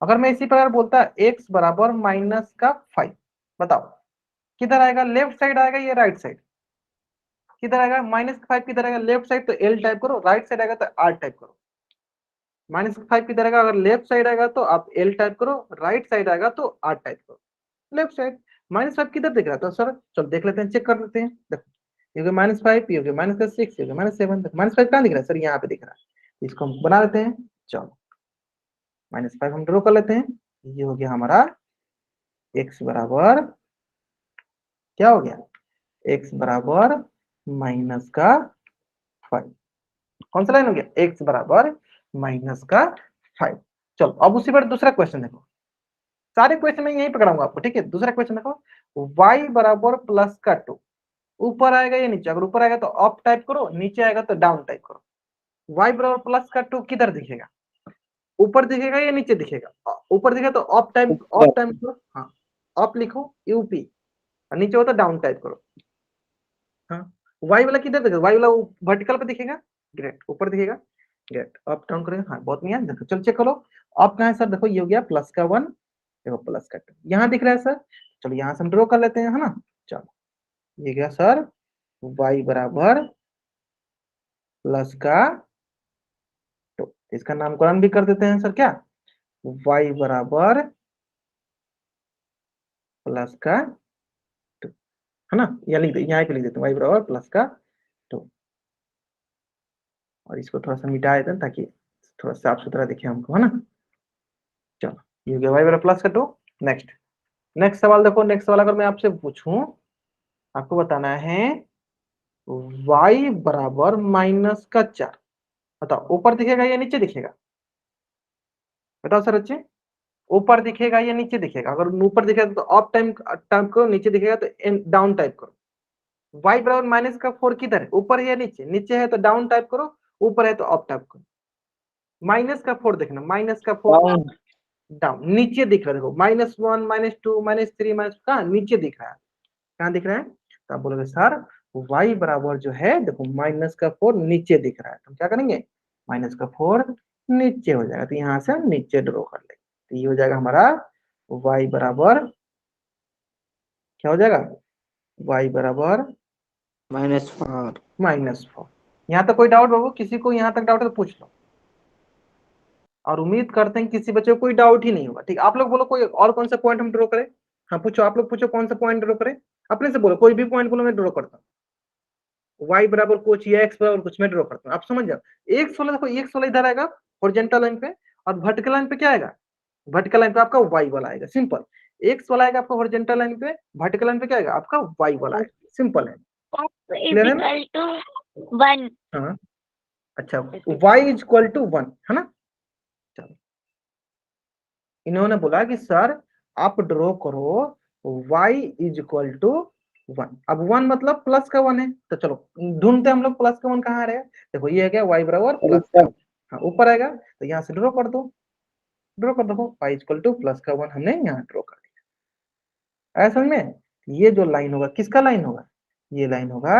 अगर मैं इसी प्रकार बोलता x बराबर -5, बताओ किधर आएगा, लेफ्ट साइड आएगा या राइट साइड, किधर आएगा, -5 किधर आएगा, लेफ्ट साइड तो L टाइप करो, राइट साइड आएगा तो R टाइप करो। -5 किधर आएगा, अगर लेफ्ट साइड आएगा तो आप L टाइप करो, राइट साइड आएगा तो R टाइप करो। लेफ्ट साइड -5 किधर दिख रहा है, तो सर चलो देख लेते हैं, चेक कर लेते हैं। देखो ये -5, ये -6, ये -7, -5 कहाँ दिख रहा है सर, यहाँ पे दिख रहा है। इसको हम बना लेते हैं। चलो -5 हम ड्रॉ कर लेते हैं। ये हो गया हमारा x बराबर, क्या हो गया, x बराबर -5। कौन सा लाइन हो गया, x बराबर -5। चलो अब उसी पर दूसरा क्वेश्चन देखो, सारे क्वेश्चन मैं यही पकड़ाऊंगा आपको। ठीक है। दूसरा क्वेश्चन देखो, y बराबर +2, ऊपर आएगा या नीचे, अगर ऊपर आएगा तो अप टाइप करो, नीचे आएगा तो डाउन टाइप करो। y बराबर +2 किधर दिखेगा, ऊपर दिखेगा या नीचे दिखेगा, ऊपर दिखेगा तो अप टाइप, अप टाइप करो, हाँ अप लिखो यूपी, और नीचे हो तो डाउन टाइप करो। हाँ y वाला किधर दिखेगा, y वाला वर्टिकल पे दिखेगा, ग्रेट, ऊपर दिखेगा, ग्रेट, अप डाउन करेगा, हाँ बहुत बढ़िया। देखो चलो चेक करो, अप कहाँ है सर, देखो ये हो गया +1, देखो +2 यहाँ दिख रहा है सर। चलो यहाँ से हम ड्रॉ कर लेते हैं, है ना। चलो ये गया सर y बराबर +2, इसका नामकरण भी कर देते हैं सर, क्या, y बराबर +2, है ना। यहाँ लिख दे, यहाँ पे लिख देते हैं y बराबर +2, और इसको थोड़ा सा मिटा देते हैं ताकि थोड़ा साफ सुथरा दिखे हमको, है ना। चलो ये हो गया y बराबर +2। नेक्स्ट, नेक्स्ट सवाल देखो, नेक्स्ट सवाल अगर मैं आपसे पूछूं, आपको बताना है y बराबर -4, बताओ ऊपर दिखेगा या नीचे दिखेगा, बताओ सर अच्छे, ऊपर दिखेगा या नीचे दिखेगा, अगर ऊपर दिखेगा तो अप टाइप टाइप करो, नीचे दिखेगा तो डाउन टाइप करो। y बराबर -4 किधर है, ऊपर है या नीचे, नीचे है तो डाउन टाइप करो, ऊपर है तो अप टाइप करो। -4 देखना, -4 डाउन, नीचे दिख रहा है, देखो -1 -2 -3 कहाँ नीचे दिख रहा है, कहाँ दिख रहा है, तो आप बोलोगे सर y बराबर जो है देखो -4 नीचे दिख रहा है, तो हम क्या करेंगे, -4 नीचे हो जाएगा, तो यहाँ से हम नीचे ड्रॉ कर लेंगे। तो ये हो जाएगा हमारा y बराबर, क्या हो जाएगा, y बराबर -4। यहाँ तक कोई डाउट बाबू, किसी को यहाँ तक डाउट है तो पूछ लो, और उम्मीद करते हैं किसी बच्चे को कोई डाउट ही नहीं होगा। ठीक, आप लोग बोलो कोई और कौन सा पॉइंट हम ड्रॉ करें, हाँ पूछो, आप लोग पूछो कौन सा पॉइंट ड्रॉ करें, अपने से बोलो, कोई भी पॉइंट बोलो, मैं ड्रॉ करता हूँ। y बराबर कुछ या x बराबर कुछ मैं ड्रॉ करता हूँ, आप समझ जाओ। एक 16 देखो, एक 16 इधर आएगा हॉरिजॉन्टल लाइन पे, और वर्टिकल लाइन पे क्या आएगा, वर्टिकल लाइन पे आपका y वाला आएगा, सिंपल। x वाला आएगा आपका हॉरिजॉन्टल लाइन पे, वर्टिकल लाइन पे क्या आएगा आपका y वाला आएगा, सिंपल है। क्लियर है ना? टू 1। हाँ अच्छा, y इज इक्वल टू 1 है ना। चलो इन्होंने बोला कि सर आप ड्रॉ करो y इज इक्वल टू 1। अब 1 मतलब प्लस का 1 है, तो चलो ढूंढते हम लोग प्लस का 1 कहाँ रहेगा। देखो ये है क्या, y बराबर प्लस का, हाँ ऊपर आएगा, तो यहाँ से ड्रॉ कर दो, ड्रॉ कर दो, y इक्वल टू प्लस का 1 हमने यहाँ ड्रॉ कर दिया। ऐसा में ये जो लाइन होगा किसका लाइन होगा, ये लाइन होगा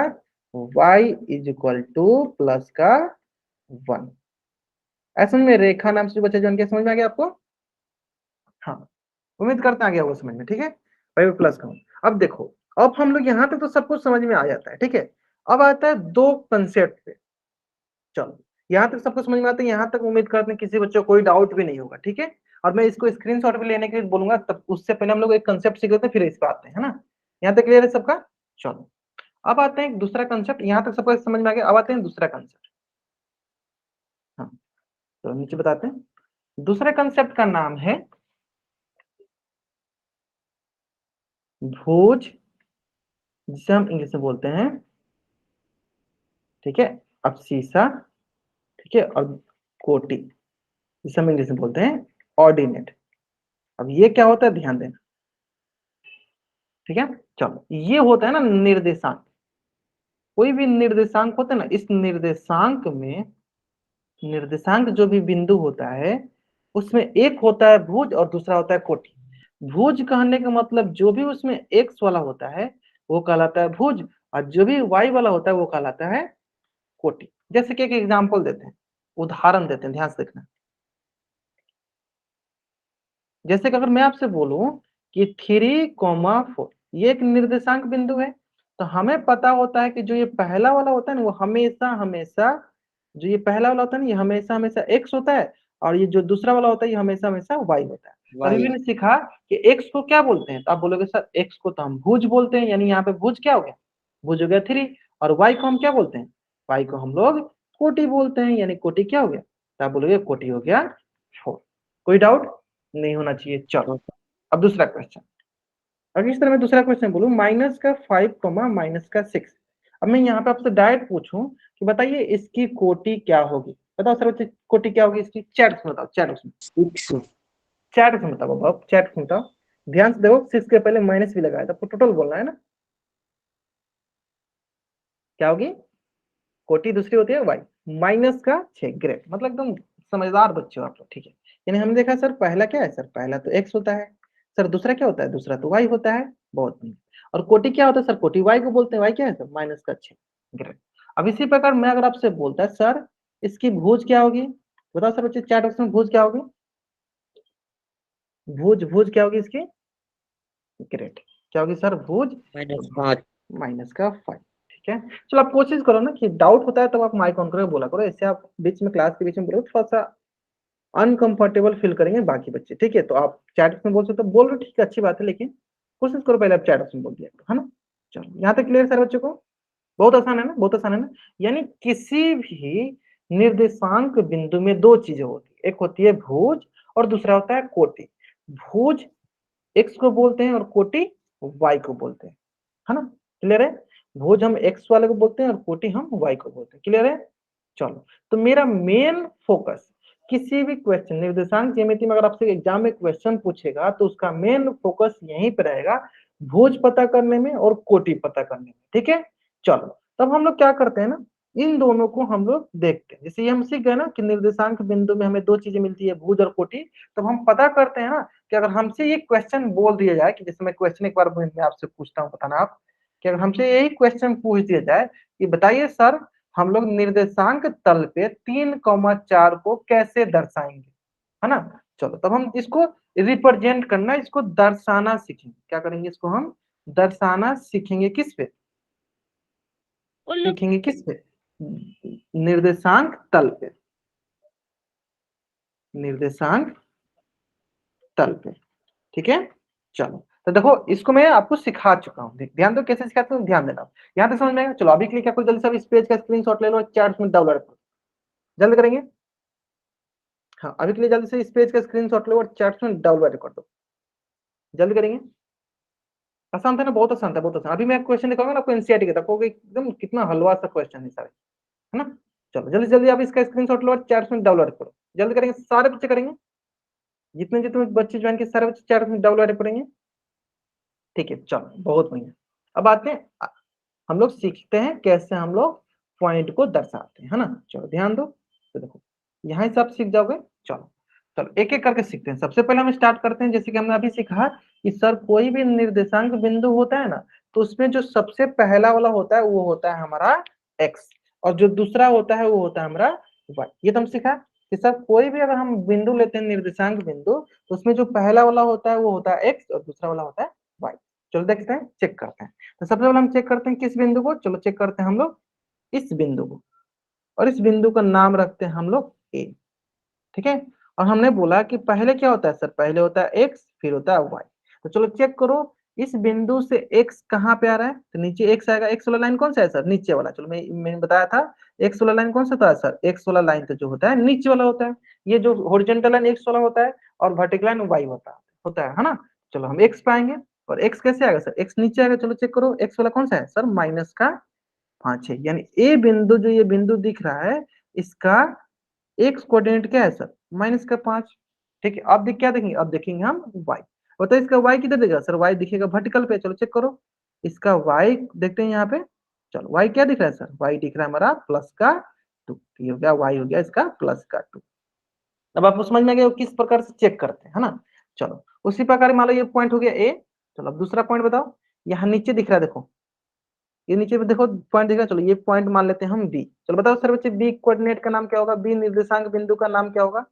y is equal two plus का 1। ऐसा में रेखा नाम से बच्चे जान के समझ में आ गया आपको। हाँ उम्मीद करते हैं आ गया होगा समझ में, ठीक है। फाइव प्लस का, अब देखो अब हम लोग यहाँ तक तो सब कुछ समझ में आ जाता है, ठीक है। अब आता है दो कंसेप्ट पे। चलो यहाँ तक सबको समझ में आता है, यहाँ तक उम्मीद करते हैं किसी बच्चे को कोई डाउट भी नहीं होगा, ठीक है। और मैं इसको स्क्रीनशॉट भी लेने के लिए बोलूंगा, तब उससे पहले हम लोग एक कंसेप्ट सीख लेते हैं फिर इस पे आते हैं, है ना। यहाँ तक क्लियर है सबका। चलो अब आते हैं दूसरा कंसेप्ट, यहाँ तक सबको समझ में आ गया, अब आते हैं दूसरा कंसेप्ट। हाँ तो नीचे बताते हैं दूसरे कंसेप्ट का नाम है भुज, जिसे हम इंग्लिश में बोलते हैं, ठीक है, अबसीसा, ठीक है, और कोटि, जिसे हम इंग्लिश में बोलते हैं ऑर्डिनेट। अब ये क्या होता है ध्यान देना, ठीक है। चलो ये होता है ना निर्देशांक, कोई भी निर्देशांक होता है ना, इस निर्देशांक में निर्देशांक जो भी बिंदु होता है उसमें एक होता है भुज और दूसरा होता है कोटि। भुज कहने का मतलब जो भी उसमें एक्स वाला होता है वो कहलाता है भुज, और जो भी वाई वाला होता है वो कहलाता है कोटि। जैसे कि एक एग्जांपल देते हैं, उदाहरण देते हैं, ध्यान से देखना। जैसे कि अगर मैं आपसे बोलूं कि 3,4 ये एक निर्देशांक बिंदु है, तो हमें पता होता है कि जो ये पहला वाला होता है ना वो हमेशा हमेशा, जो ये पहला वाला होता है ना ये हमेशा हमेशा एक्स होता है, और ये जो दूसरा वाला होता है ये हमेशा हमेशा वाई होता है। अभी मैंने सीखा कि एक्स को क्या बोलते हैं, तो आप बोलोगे सर एक्स को तो हम भुज बोलते हैं, यानी यहाँ पे भुज क्या हो गया, भुज हो गया 3। और वाई को हम क्या बोलते हैं, वाई को हम लोग कोटि बोलते हैं, यानी कोटि क्या हो गया, तो आप बोलोगे कोटि हो गया 4। कोई डाउट नहीं होना चाहिए। चलो अब दूसरा क्वेश्चन, अगर इस तरह मैं दूसरा क्वेश्चन बोलूं -5 -6, अब मैं यहाँ पे आपसे डायरेक्ट पूछूं कि बताइए इसकी कोटि क्या होगी, बताओ सर बच्चे कोटि क्या होगी इसकी, चैट में बताओ, चैट में, चैट में बताओ बाबा, चैट में बताओ। ध्यान से देखो 6 के पहले माइनस भी लगाया था, आपको टोटल बोलना है ना। क्या होगी कोटि, दूसरी होती है वाई, -6, ग्रेट, मतलब एकदम समझदार बच्चे हो आप लोग, ठीक है। यानी हमने देखा सर पहला क्या है, सर पहला तो एक्स होता है, सर दूसरा क्या होता है, दूसरा तो वाई होता है, बहुत बढ़िया। और कोटि क्या होता है सर, कोटि वाई को बोलते हैं, वाई क्या है सर -6, ग्रेट। अब इसी प्रकार मैं अगर आपसे बोलता है सर इसकी भुज क्या होगी, बताओ सर बच्चे चैट बॉक्स में भुज क्या होगी, भुज भुज क्या होगी इसकी, ग्रेट, क्या होगी सर भुज -5, ठीक है। चलो आप कोशिश करो ना कि डाउट होता है तब आप माइक ऑन करके बोला करो, ऐसे आप बीच में क्लास के बीच में बोलो थोड़ा सा अनकंफर्टेबल फील करेंगे बाकी बच्चे, ठीक है। तो आप चैट में बोल सकते हो, बोल रहे हो ठीक है अच्छी बात है, लेकिन कोशिश करो पहले आप चैट में बोल दिया है ना। चलो यहाँ तक क्लियर सर बच्चों को, बहुत आसान है ना, बहुत आसान है ना। यानी किसी भी निर्देशांक बिंदु में दो चीजें होती है, एक होती है भुज और दूसरा होता है कोटि। भुज एक्स को बोलते हैं और कोटि वाई को बोलते हैं, है ना। क्लियर है, भुज हम एक्स वाले को बोलते हैं और कोटि हम वाई को बोलते हैं, क्लियर है। चलो तो मेरा मेन फोकस किसी भी क्वेश्चन निर्देशांक ज्यामिति में अगर आपसे एग्जाम में क्वेश्चन पूछेगा तो उसका मेन फोकस यहीं पे रहेगा, भुज पता करने में और कोटि पता करने में, ठीक है। चलो तब हम लोग क्या करते हैं ना, इन दोनों को हम लोग देखते हैं। जैसे ये हम सीख गए ना कि निर्देशांक बिंदु में हमें दो चीजें मिलती है, भुज और कोटि, तब हम पता करते हैं ना कि अगर हमसे ये क्वेश्चन बोल दिया जाए, कि जैसे मैं क्वेश्चन एक बार मैं आपसे पूछता हूँ, बताना आप कि अगर हमसे यही क्वेश्चन पूछ दिया जाए कि बताइए सर हम लोग निर्देशांक तल पे 3,4 को कैसे दर्शाएंगे, है ना। चलो तब हम इसको रिप्रेजेंट करना, इसको दर्शाना सीखेंगे, क्या करेंगे, इसको हम दर्शाना सीखेंगे, किस पे सीखेंगे, किस पे, निर्देशांक तल पे, निर्देशांक तल पे, ठीक है। चलो तो देखो इसको मैं आपको सिखा चुका हूँ, ध्यान दो कैसे सिखाते हूँ, ध्यान देना यहाँ तक समझ में आएगा। चलो अभी के लिए क्या कोई जल्दी से इस पेज का स्क्रीनशॉट ले लो, चैट में डाउनलोड करो, जल्दी करेंगे। हाँ अभी के लिए जल्दी से इस पेज का स्क्रीनशॉट लो और चैट में डाउनलोड कर दो, जल्दी करेंगे। आसान था ना, बहुत आसान था, बहुत आसान। अभी मैं क्वेश्चन दिखाऊंगा ना आपको एनसीईआरटी का, आपको एकदम कितना हलवा सा क्वेश्चन है सारे, है ना। चलो जल्दी जल्दी आप इसका स्क्रीनशॉट लो, 4 मिनट डाउनलोड करो, जल्दी करेंगे, सारे बच्चे करेंगे, जितने जितने बच्चे ज्वाइन किए सारे बच्चे 4 मिनट डाउनलोड करेंगे, ठीक है। चलो बहुत बढ़िया। अब आते हैं हम लोग सीखते हैं कैसे हम लोग पॉइंट को दर्शाते हैं, है ना। चलो ध्यान दो, तो देखो यहाँ से आप सीख जाओगे। चलो चलो एक एक करके सीखते हैं। सबसे पहले हम स्टार्ट करते हैं, जैसे कि हमने अभी सीखा कि सर कोई भी निर्देशांक बिंदु होता है ना, तो उसमें जो सबसे पहला वाला होता है वो होता है हमारा एक्स, और जो दूसरा होता है वो होता है हमारा वाई। ये तो हम सीखा कि सर कोई भी अगर हम बिंदु लेते हैं निर्देशांक बिंदु, तो उसमें जो पहला वाला होता है वो होता है एक्स और दूसरा वाला होता है वाई। चलो देखते हैं, चेक करते हैं। तो सबसे पहले हम चेक करते हैं किस बिंदु को, चलो चेक करते हैं हम लोग इस बिंदु को, और इस बिंदु का नाम रखते हैं हम लोग ए, ठीक है। और हमने बोला कि पहले क्या होता है सर, पहले होता है एक्स फिर होता है वाई। तो चलो चेक करो इस बिंदु से एक्स कहाँ पे आ रहा है, तो नीचे एक्स आएगा। एक्स वाला लाइन कौन सा है सर, नीचे वाला। चलो मैंने बताया था एक्स वाला लाइन कौन सा था सर, एक्स वाला लाइन तो जो होता है नीचे वाला होता है। ये जो हॉरिजॉन्टल लाइन एक्स वाला होता है और वर्टिकल लाइन वाई होता है ना। चलो हम एक्स पाएंगे, और एक्स कैसे आएगा सर, एक्स नीचे आएगा। चलो चेक करो एक्स वाला कौन सा है सर, -5 है, यानी ए बिंदु जो ये बिंदु दिख रहा है इसका एक्स कोऑर्डिनेट क्या है सर, -5। ठीक है, अब क्या देखेंगे, अब देखेंगे हम वाई। बताइए इसका वाई किधर दिखेगा सर, वाई दिखेगा वर्टिकल पे। चलो चेक करो इसका वाई देखते हैं यहाँ पे। चलो वाई क्या दिख रहा है सर, वाई दिख रहा है हमारा +2। ये हो गया वाई, हो गया इसका +2। अब आपको समझ में आ गया किस प्रकार से चेक करते हैं, है ना। चलो उसी प्रकार मान लो ये पॉइंट हो गया ए। चलो अब दूसरा पॉइंट बताओ, यहाँ नीचे दिख रहा है, देखो ये नीचे पे देखो पॉइंट दिख रहा है। चलो ये पॉइंट मान लेते हैं हम बी। चलो बताओ सर बच्चे बी कोऑर्डिनेट का नाम क्या होगा, बी निर्देशांक बिंदु का नाम क्या होगा।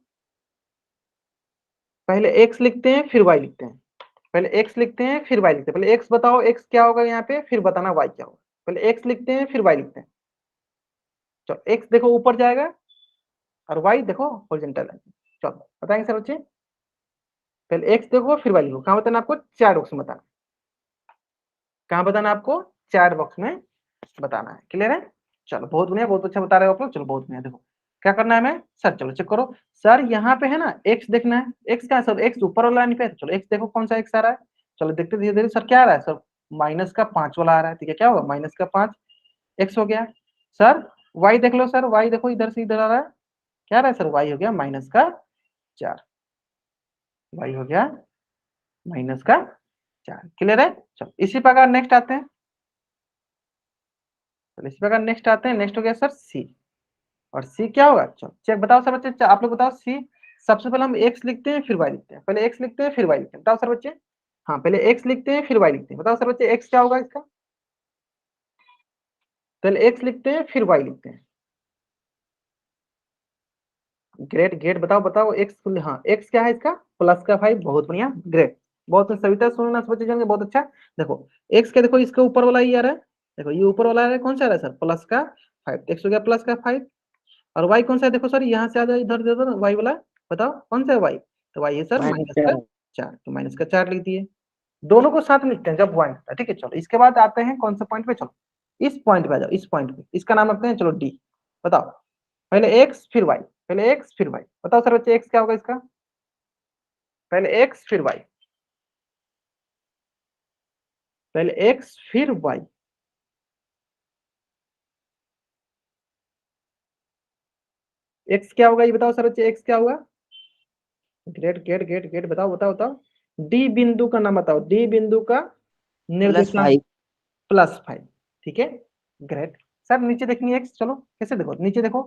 पहले एक्स लिखते हैं फिर वाई लिखते हैं, पहले एक्स लिखते हैं फिर वाई लिखते हैं। पहले एक्स बताओ एक्स क्या होगा यहाँ पे, फिर बताना वाई क्या होगा। पहले एक्स लिखते हैं फिर वाई लिखते हैं। चलो एक्स देखो ऊपर जाएगा और वाई देखो हॉरिजॉन्टल है। चलो बताएंगे सर बच्चे, पहले एक्स देखो फिर वाई लिखो। कहाँ बताना आपको, 4 बॉक्स में बताना। कहाँ बताना आपको, 4 बॉक्स में बताना है। क्लियर है। चलो बहुत बढ़िया, बहुत अच्छा बता रहे हो आप लोग। चलो बहुत बढ़िया, देखो क्या करना है हमें सर, चलो चेक करो सर यहाँ पे है ना एक्स देखना है। एक्स क्या है सर, एक्स ऊपर वाला लाइन पे है। चलो एक्स देखो कौन सा एक्स आ रहा है। चलो देखते धीरे धीरे सर क्या आ रहा है सर, -5 वाला आ रहा है। ठीक है, क्या होगा -5 एक्स हो गया। सर वाई देख लो सर, वाई देखो इधर से इधर आ रहा है, क्या आ रहा है सर, वाई हो गया -4। वाई हो गया -4। क्लियर है। चलो इसी प्रकार नेक्स्ट आते हैं, चलो इसी प्रकार नेक्स्ट आते हैं। नेक्स्ट हो गया सर सी, और सी क्या होगा, चलो चेक बताओ सर बच्चे, आप लोग बताओ सी। सबसे पहले हम एक्स लिखते हैं फिर वाई लिखते हैं, पहले एक्स लिखते हैं फिर वाई लिखते हैं, बताओ सर बच्चे। हाँ पहले एक्स लिखते हैं फिर वाई लिखते हैं, बताओ सर बच्चे एक्स क्या होगा इसका, पहले एक्स लिखते हैं फिर वाई लिखते हैं। ग्रेट ग्रेट, बताओ बताओ एक्स, हाँ एक्स क्या है इसका +5। बहुत बढ़िया, ग्रेट, बहुत सविता सुनना बच्चे जाएंगे, बहुत अच्छा। देखो एक्स क्या, देखो इसके ऊपर वाला ही आ रहा है, देखो ये ऊपर वाला आ रहा है, कौन सा आ रहा है सर +5। एक्स हो गया +5। और वाई कौन सा है, देखो सर यहाँ से आ जाओ इधर दे दो वाई वाला, बताओ कौन सा है वाई, तो वाई है सर -4, तो -4 लिख दिए। दोनों को साथ लिखते हैं जब पॉइंट है। ठीक है, चलो इसके बाद आते हैं कौन सा पॉइंट पे, चलो इस पॉइंट पे आ जाओ, इस पॉइंट पे, इसका नाम रखते हैं चलो डी। बताओ पहले एक्स फिर वाई, पहले एक्स फिर वाई, बताओ सर बच्चे एक्स क्या होगा इसका, पहले एक्स फिर वाई, पहले एक्स फिर वाई। एक्स क्या होगा ये बताओ सर बच्चे, एक्स क्या होगा, ग्रेट ग्रेट ग्रेट ग्रेट, बताओ बताओ बताओ। डी बिंदु का नाम बताओ, डी बिंदु का निर्देशांक +5। ठीक है, ग्रेट। सर नीचे देखेंगे एक्स, चलो कैसे देखो, नीचे देखो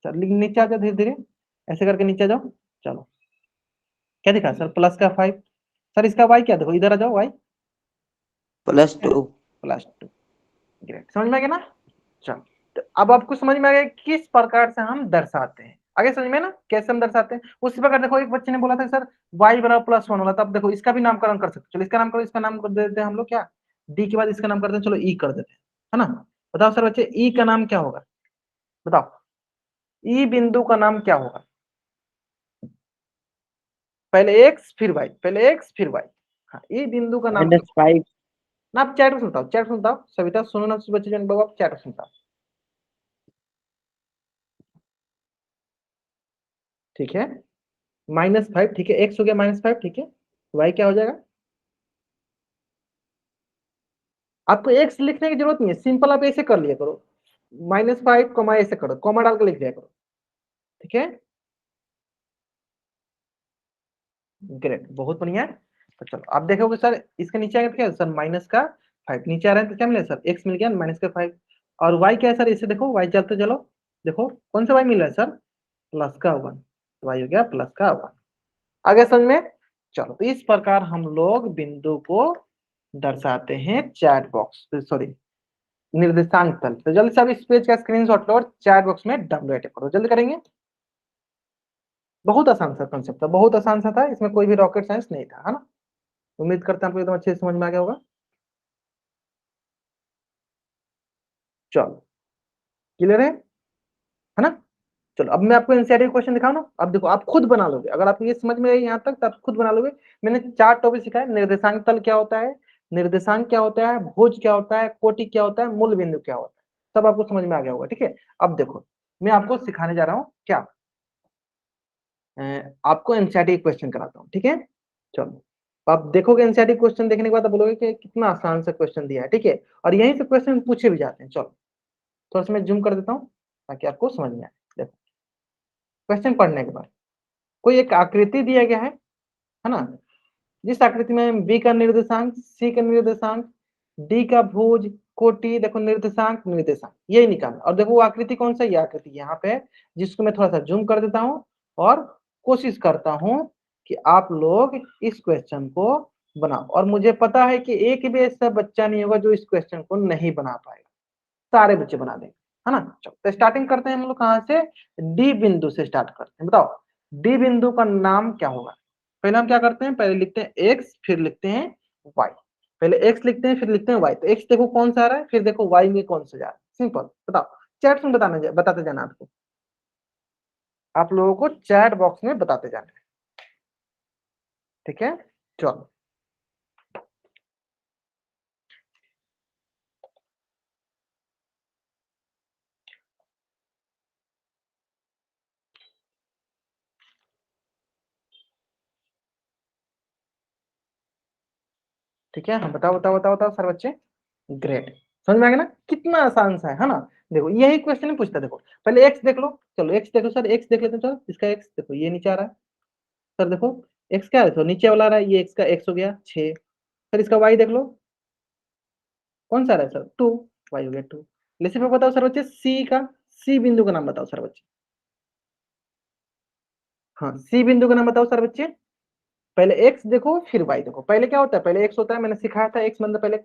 सर, नीचे आ जाओ धीरे धीरे, ऐसे करके नीचे आ जाओ। चलो क्या दिखा सर +5। सर इसका वाई क्या, देखो इधर आ जाओ, वाई +2। +2। ग्रेट, समझ में आ गया ना। चलो तो अब आपको समझ में आ गया किस प्रकार से हम दर्शाते हैं, आगे समझ में ना कैसे हम दर्शाते हैं। उसी प्रकार देखो एक बच्चे ने बोला था सर y बराबर +1 वाला, तब देखो इसका भी नामकरण कर सकते, चलो इसका नाम करो, इसका नाम कर देते हैं हम लोग क्या, d के बाद इसका नाम करते हैं, चलो e कर देते हैं, है ना। बताओ सर बच्चे e का नाम क्या होगा, बताओ e बिंदु का नाम क्या होगा, पहले x फिर y, पहले x फिर y। हाँ e बिंदु का नाम -5। ना, आप चैट में सुनता हूँ, चैट में सुनता हूँ, सविता सुनो ना बच्चे जन बाबू, आप चैट में सुनता हूँ। ठीक है -5, ठीक है, x हो गया -5, ठीक है, y क्या हो जाएगा, आपको एक्स लिखने की जरूरत नहीं है, सिंपल आप ऐसे कर लिया करो, -5 कॉमा ऐसे करो, कॉमा डाल के लिख दिया करो, ठीक है। ग्रेट, बहुत बढ़िया। तो चलो आप देखोगे सर इसके नीचे आएगा क्या सर, -5 नीचे आ रहा है तो क्या मिलेगा सर, एक्स मिल गया -5, और वाई क्या है सर, इसे देखो वाई चलते चलो, देखो कौन सा वाई मिल रहा है सर, +1, वाई हो गया +1। आगे समझ में। चलो तो इस प्रकार हम लोग बिंदु को दर्शाते हैं चैट बॉक्स, सॉरी निर्देशांक तल। तो जल्दी से आप इस पेज का स्क्रीनशॉट लो और चैट बॉक्स में डाउनलोड करो, जल्दी करेंगे। बहुत आसान सा कॉन्सेप्ट था, बहुत आसान सा था, इसमें कोई भी रॉकेट साइंस नहीं था, है ना। उम्मीद करते हैं आपको एकदम अच्छे से समझ में आ गया होगा। चलो क्लियर है ना। चलो अब मैं आपको एनसीईआरटी क्वेश्चन दिखाऊं ना, अब देखो आप खुद बना लोगे, अगर आप ये समझ में आई यहाँ तक तो आप खुद बना लोगे। मैंने 4 टॉपिक सिखाए, निर्देशांक तल क्या होता है, निर्देशांक क्या होता है, भुज क्या होता है, कोटि क्या होता है, मूल बिंदु क्या होता है, सब आपको समझ में आ गया होगा, ठीक है। अब देखो मैं आपको सिखाने जा रहा हूँ क्या, आपको एनसीईआरटी क्वेश्चन कराता हूँ, ठीक है। चलो आप देखोगे एनसीईआरटी क्वेश्चन देखने के बाद आप बोलोगे कि कितना आसान सा क्वेश्चन दिया है, ठीक है। और यहीं से क्वेश्चन पूछे भी जाते हैं। चलो थोड़ा सा मैं जूम कर देता हूँ ताकि आपको समझ में आए। देखो क्वेश्चन पढ़ने के बाद कोई एक आकृति दिया गया है ना, जिस आकृति में बी का निर्देशांक, सी का निर्देशांक, डी का भुज, कोटि, देखो निर्देशांक निर्देशांक यही निकालना। और देखो वो आकृति कौन सा, ये आकृति यहाँ पे है, जिसको मैं थोड़ा सा जूम कर देता हूँ और कोशिश करता हूँ कि आप लोग इस क्वेश्चन को बनाओ। और मुझे पता है कि एक भी ऐसा बच्चा नहीं होगा जो इस क्वेश्चन को नहीं बना पाएगा, सारे बच्चे बना देंगे, है ना। चलो तो स्टार्टिंग करते हैं हम लोग कहाँ से, डी बिंदु से स्टार्ट करते हैं। बताओ डी बिंदु का नाम क्या होगा। पहले हम क्या करते हैं, पहले लिखते हैं एक्स, फिर लिखते हैं वाई। पहले एक्स लिखते हैं फिर लिखते हैं वाई। तो एक्स देखो कौन सा आ रहा है, फिर देखो वाई में कौन सा जा रहा है, सिंपल। बताओ चैट में बताते जाना आपको, आप लोगों को चैट बॉक्स में बताते जाना है, ठीक है। चलो ठीक है, हम बताओ बताओ बताओ बताओ सर बच्चे। ग्रेट, समझ में आ गया ना, कितना आसान सा है ना। देखो यही क्वेश्चन पूछता है, देखो पहले एक्स देख लो, चलो एक्स देखो सर, एक्स देख लेते हैं। चलो इसका एक्स देखो ये नीचे आ रहा है सर, देखो एक्स क्या है, तो नीचे वाला आ रहा है, ये एक्स का एक्स हो गया 6। सर इसका वाई देख लो, कौन सा आ रहा है सर 2, वाई हो गया 2। लेकिन पे बताओ सर बच्चे सी का, सी बिंदु का नाम बताओ सर बच्चे। हाँ सी बिंदु का नाम बताओ सर बच्चे। पहले एक्स देखो फिर वाई देखो, पहले क्या होता है, पहले एक्स होता है, मैंने सिखाया था एक्स मतलब पहले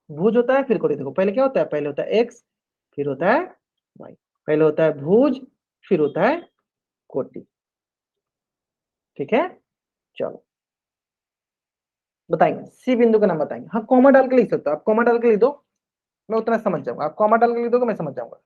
भुज होता है फिर कोटि। देखो पहले क्या होता है, पहले होता है एक्स फिर होता है वाई, पहले होता है भुज फिर होता है कोटि, ठीक है। चलो बताएंगे सी बिंदु का नाम बताएंगे। हाँ कॉमा डाल के लिख सकते हो आप, कॉमा डाल के लिख दो, मैं उतना समझ जाऊंगा। आप कॉमा डाल के लिख दोगे मैं समझ जाऊंगा।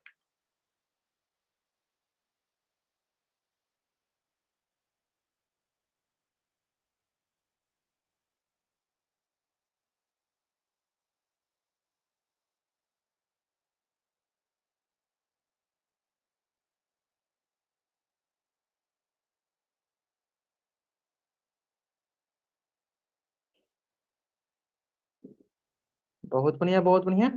बहुत बढ़िया बहुत बढ़िया।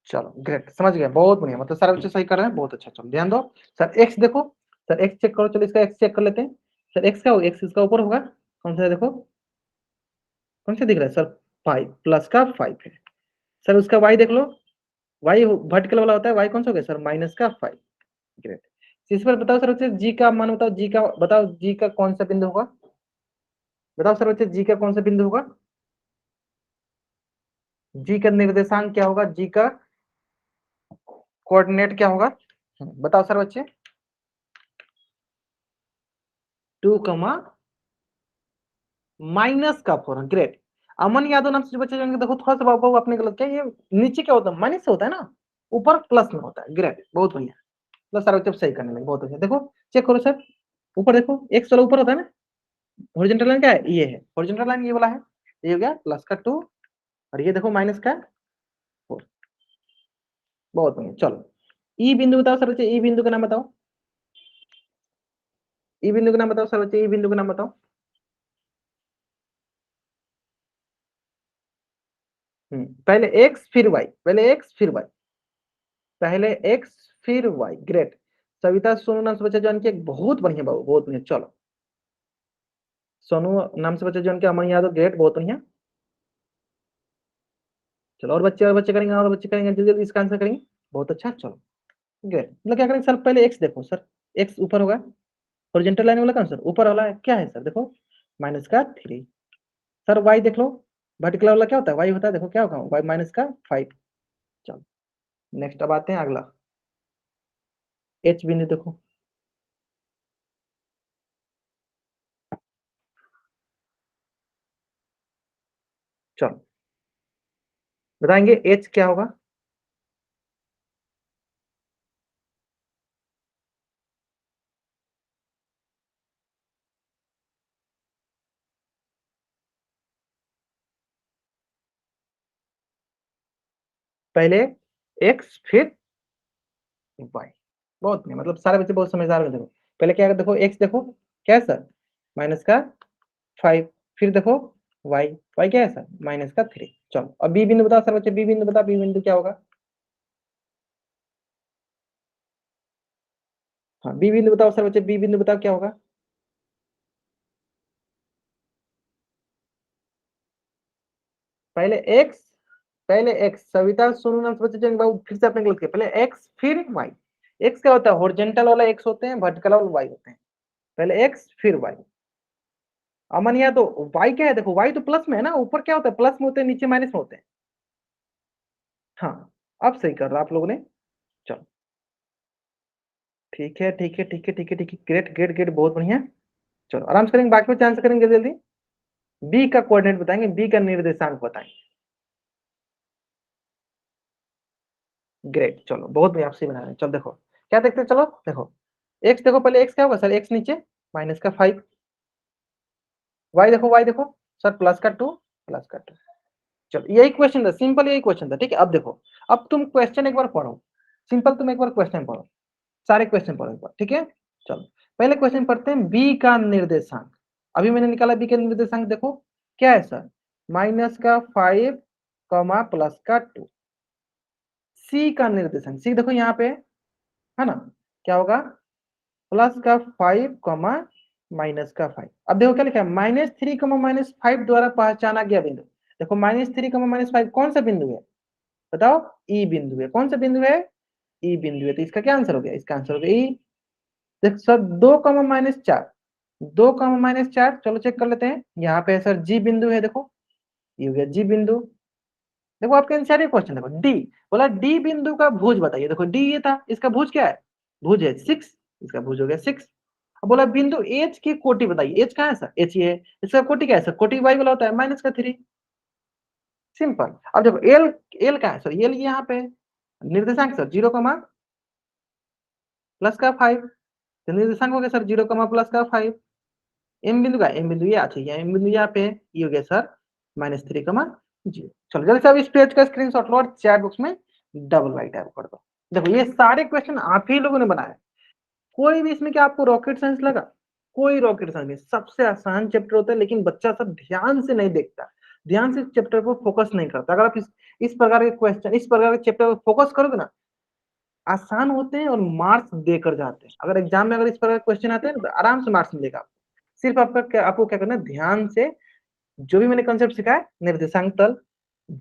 चलो ग्रेट, समझ गए, बहुत बढ़िया, मतलब सारे बच्चे सही कर रहे हैं, बहुत अच्छा। चलो ध्यान दो सर, एक्स देखो सर, एक्स चेक करो, चलो इसका एक्स चेक कर लेते हैं। सर एक्स का एक्स इसका ऊपर होगा, कौन सा है देखो, कौन सा दिख रहा है सर, 5 प्लस का 5 है। सर उसका वाई देख लो, वाई वर्टिकल वाला होता है, वाई कौन सा हो गया सर, -5। ग्रेट, इस पर बताओ सर बच्चे जी का मान बताओ, जी का बताओ, जी का कौन सा बिंदु होगा, बताओ सर बच्चे जी का कौन सा बिंदु होगा, जी का निर्देशांक क्या होगा, जी का कोऑर्डिनेट क्या होगा, बताओ सर बच्चे। 2, -4। ग्रेट, अमन यादव नाम से जो बच्चे जाएंगे, देखो थोड़ा सा बाबू अपने गलत क्या, ये नीचे क्या होता है, माइनस से होता है ना, ऊपर प्लस में होता है। ग्रेट, बहुत बढ़िया। प्लस सारे बच्चे सही करने लगे, बहुत बढ़िया। देखो चेक करो सर, ऊपर देखो एक्स वाला ऊपर होता है ना, हॉरिजॉन्टल लाइन क्या है, ये है हॉरिजॉन्टल लाइन, ये वाला है, ये हो गया प्लस का 2 और ये देखो माइनस का 4। बहुत बढ़िया। चलो ई बिंदु बताओ सर बच्चे, ई बिंदु का नाम बताओ, ई बिंदु का नाम बताओ सर बच्चे, ई बिंदु का नाम बताओ। पहले एक्स फिर वाई, पहले एक्स फिर वाई, पहले एक्स फिर वाई। ग्रेट। सविता सोनू नाम से बच्चा जॉइन किया, बहुत बढ़िया बाबू, बहुत बढ़िया। चलो सोनू नाम से बच्चा जॉइन किया, अमन यादव, ग्रेट, बहुत बढ़िया। चलो और बच्चे करेंगे, और बच्चे करेंगे, जल्दी जल्दी इसका आंसर करेंगे। बहुत अच्छा। चलो ग्रेट। मतलब क्या करेंगे सर, पहले एक्स देखो सर, एक्स ऊपर होगा, हॉरिजॉन्टल लाइन वाला कौन सर, ऊपर वाला है, क्या है सर, देखो माइनस का 3। सर वाई देख लो, वर्टिकल वाला क्या होता है, वाई होता है, देखो क्या होगा, वाई माइनस का 5। चलो नेक्स्ट अब आते हैं अगला, एच बिंदु देखो। चलो बताएंगे एच क्या होगा। पहले एक्स फिर वाई, बहुत नहीं, मतलब सारे बच्चे बहुत समझदार हैं। देखो पहले क्या है, देखो एक्स देखो क्या है सर, माइनस का 5, फिर देखो वाई, वाई क्या है सर, माइनस का 3। चलो अब बी बिंदु बताओ सर बच्चे, बी बिंदु बताओ, बी बिंदु क्या होगा। हाँ बी बिंदु बताओ सर बच्चे, बी बिंदु बताओ क्या होगा। पहले एक्स, पहले एक्स, सविता सोनू नाम से बच्चे जो बाबू फिर से आपने गलत किया, पहले एक्स फिर वाई। एक्स क्या होता है, हॉरिजॉन्टल वाला एक्स होते हैं, वर्टिकल वाला वाई होते हैं। पहले एक्स फिर वाई। अमन या तो वाई क्या है, देखो वाई तो प्लस में है ना, ऊपर क्या होता है, प्लस में होते हैं, नीचे माइनस में होते हैं। हाँ अब सही कर रहा आप लोगों ने। चलो ठीक है ठीक है ठीक है ठीक है ठीक है, ग्रेट ग्रेट ग्रेट, बहुत बढ़िया। चलो आराम से करेंगे, बाकी में चांस करेंगे जल्दी जल्दी। बी का कोऑर्डिनेट बताएंगे, बी का निर्देशांक बताएंगे। ग्रेट, चलो बहुत बढ़िया, आपसे बना रहे हैं। चलो देखो क्या देखते हैं, चलो देखो एक्स देखो, पहले एक्स क्या होगा सर, एक्स नीचे माइनस का 5, वाई देखो, वाई देखो सर प्लस का 2, प्लस का 2। चलो यही क्वेश्चन था, सिंपल यही क्वेश्चन था, ठीक है। अब देखो, अब तुम क्वेश्चन एक बार पढ़ो, सिंपल तुम एक बार क्वेश्चन पढ़ो, सारे क्वेश्चन पढ़ो एक बार, ठीक है। चलो पहले क्वेश्चन पढ़ते हैं, बी का निर्देशांक। अभी मैंने निकाला बी का निर्देशांक, देखो क्या है सर, माइनस का 5 कॉमा प्लस का 2। सी का निर्देशांक, सी देखो यहाँ पे है ना, क्या होगा, प्लस का 5 कॉमा माइनस का 5। अब देखो क्या लिखा है, -3 कॉमा -5 द्वारा पहचाना गया बिंदु। देखो -3 कॉमा -5 कौन सा बिंदु है बताओ, ई बिंदु है। कौन सा बिंदु है, ई बिंदु है। तो इसका क्या आंसर हो गया, इसका आंसर हो गया ई। देखो सर 2 कॉमा -4, 2 कॉमा -4, चलो चेक कर लेते हैं। यहाँ पे सर जी बिंदु है, देखो ये हो गया जी बिंदु। देखो आपके आंसर क्वेश्चन देखो डी, बोला डी बिंदु का भुज बताइए। देखो डी ये था, इसका भुज क्या है, भुज है 6, इसका भुज हो गया 6। अब बोला बिंदु एच की कोटि बताइए, एच कहाँ है सर, एच ये है, इसका कोटि क्या है सर, कोटि वाई वाला होता है माइनस का 3। सिंपल। अब देखो एल, एल कहाँ है सर, एल यहाँ पे निर्देशांक सर 0, प्लस का 5, तो निर्देशांक हो गया सर 0, प्लस का 5। एम बिंदु का, एम बिंदु ये अच्छा, एम बिंदु यहाँ पे ये हो गया सर -3, चलो जल्दी से अब इस पेज का स्क्रीनशॉट लो और चैट बॉक्स में डबल राइट टैप कर दो। देखो ये सारे क्वेश्चन आप ही लोगों ने बनाए, कोई भी इसमें क्या आपको रॉकेट साइंस लगा, कोई रॉकेट साइंस नहीं, सबसे आसान चैप्टर होता है, लेकिन बच्चा सब ध्यान से नहीं देखता, ध्यान से चैप्टर पर फोकस नहीं करता। अगर आप इस प्रकार के क्वेश्चन, इस प्रकार के चैप्टर पर फोकस करोगे ना, आसान होते हैं और मार्क्स देकर जाते हैं। अगर एग्जाम में अगर इस प्रकार के क्वेश्चन आते हैं ना, तो आराम से मार्क्स मिलेगा। सिर्फ आपको क्या करना है, ध्यान से जो भी मैंने कंसेप्ट सिखाया, निर्देशांक तल,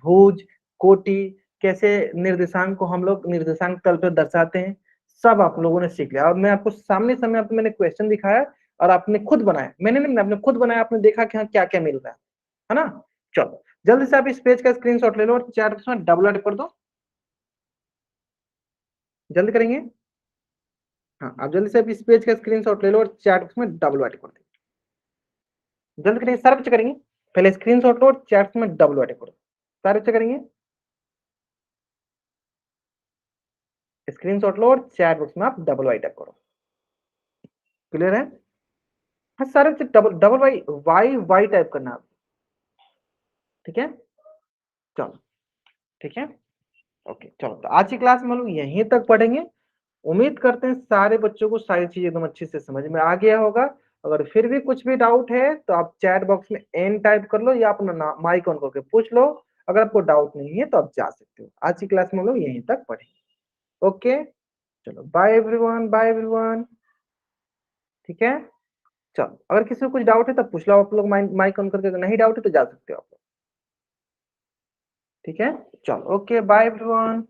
भुज, कोटि, कैसे निर्देशांक को हम लोग निर्देशांक तल पर दर्शाते हैं, सब आप लोगों ने सीख लिया। और मैं आपको सामने सामने आपको मैंने क्वेश्चन दिखाया और आपने खुद बनाया, मैंने नहीं, आपने खुद बनाया, आपने देखा कि हाँ क्या क्या मिल रहा है ना। चलो जल्दी से आप इस पेज का स्क्रीनशॉट ले लो और चैट में डबल कर दो, जल्दी करेंगे। हाँ आप जल्दी से आप इस पेज का स्क्रीनशॉट ले लो और चैट में डबल कर दो, जल्दी करेंगे, सारे बच्चे करेंगे। पहले स्क्रीनशॉट लो और चैट में डबल कर दो, सारे बच्चे करेंगे। स्क्रीनशॉट लो और चैट बॉक्स में आप डबल वाई टाइप करो। क्लियर है? हाँ सारे double Y Y Y type करना आप, ठीक है? चलो ठीक है, ओके चलो, तो आज की क्लास में हम लोग यहीं तक पढ़ेंगे। उम्मीद करते हैं सारे बच्चों को सारी चीजें एकदम अच्छे से समझ में आ गया होगा। अगर फिर भी कुछ भी डाउट है तो आप चैट बॉक्स में एन टाइप कर लो या अपना माइक ऑन करके पूछ लो। अगर आपको डाउट नहीं है तो आप जा सकते हो। आज की क्लास में हम लोग यहीं तक पढ़ेंगे। ओके चलो, बाय एवरीवन, बाय एवरीवन, ठीक है? चलो, अगर किसी को कुछ डाउट है तो पूछ लो आप लोग माइक ऑन करके, अगर नहीं डाउट है तो जा सकते हो आप लोग, ठीक है? चलो ओके, बाय एवरीवन।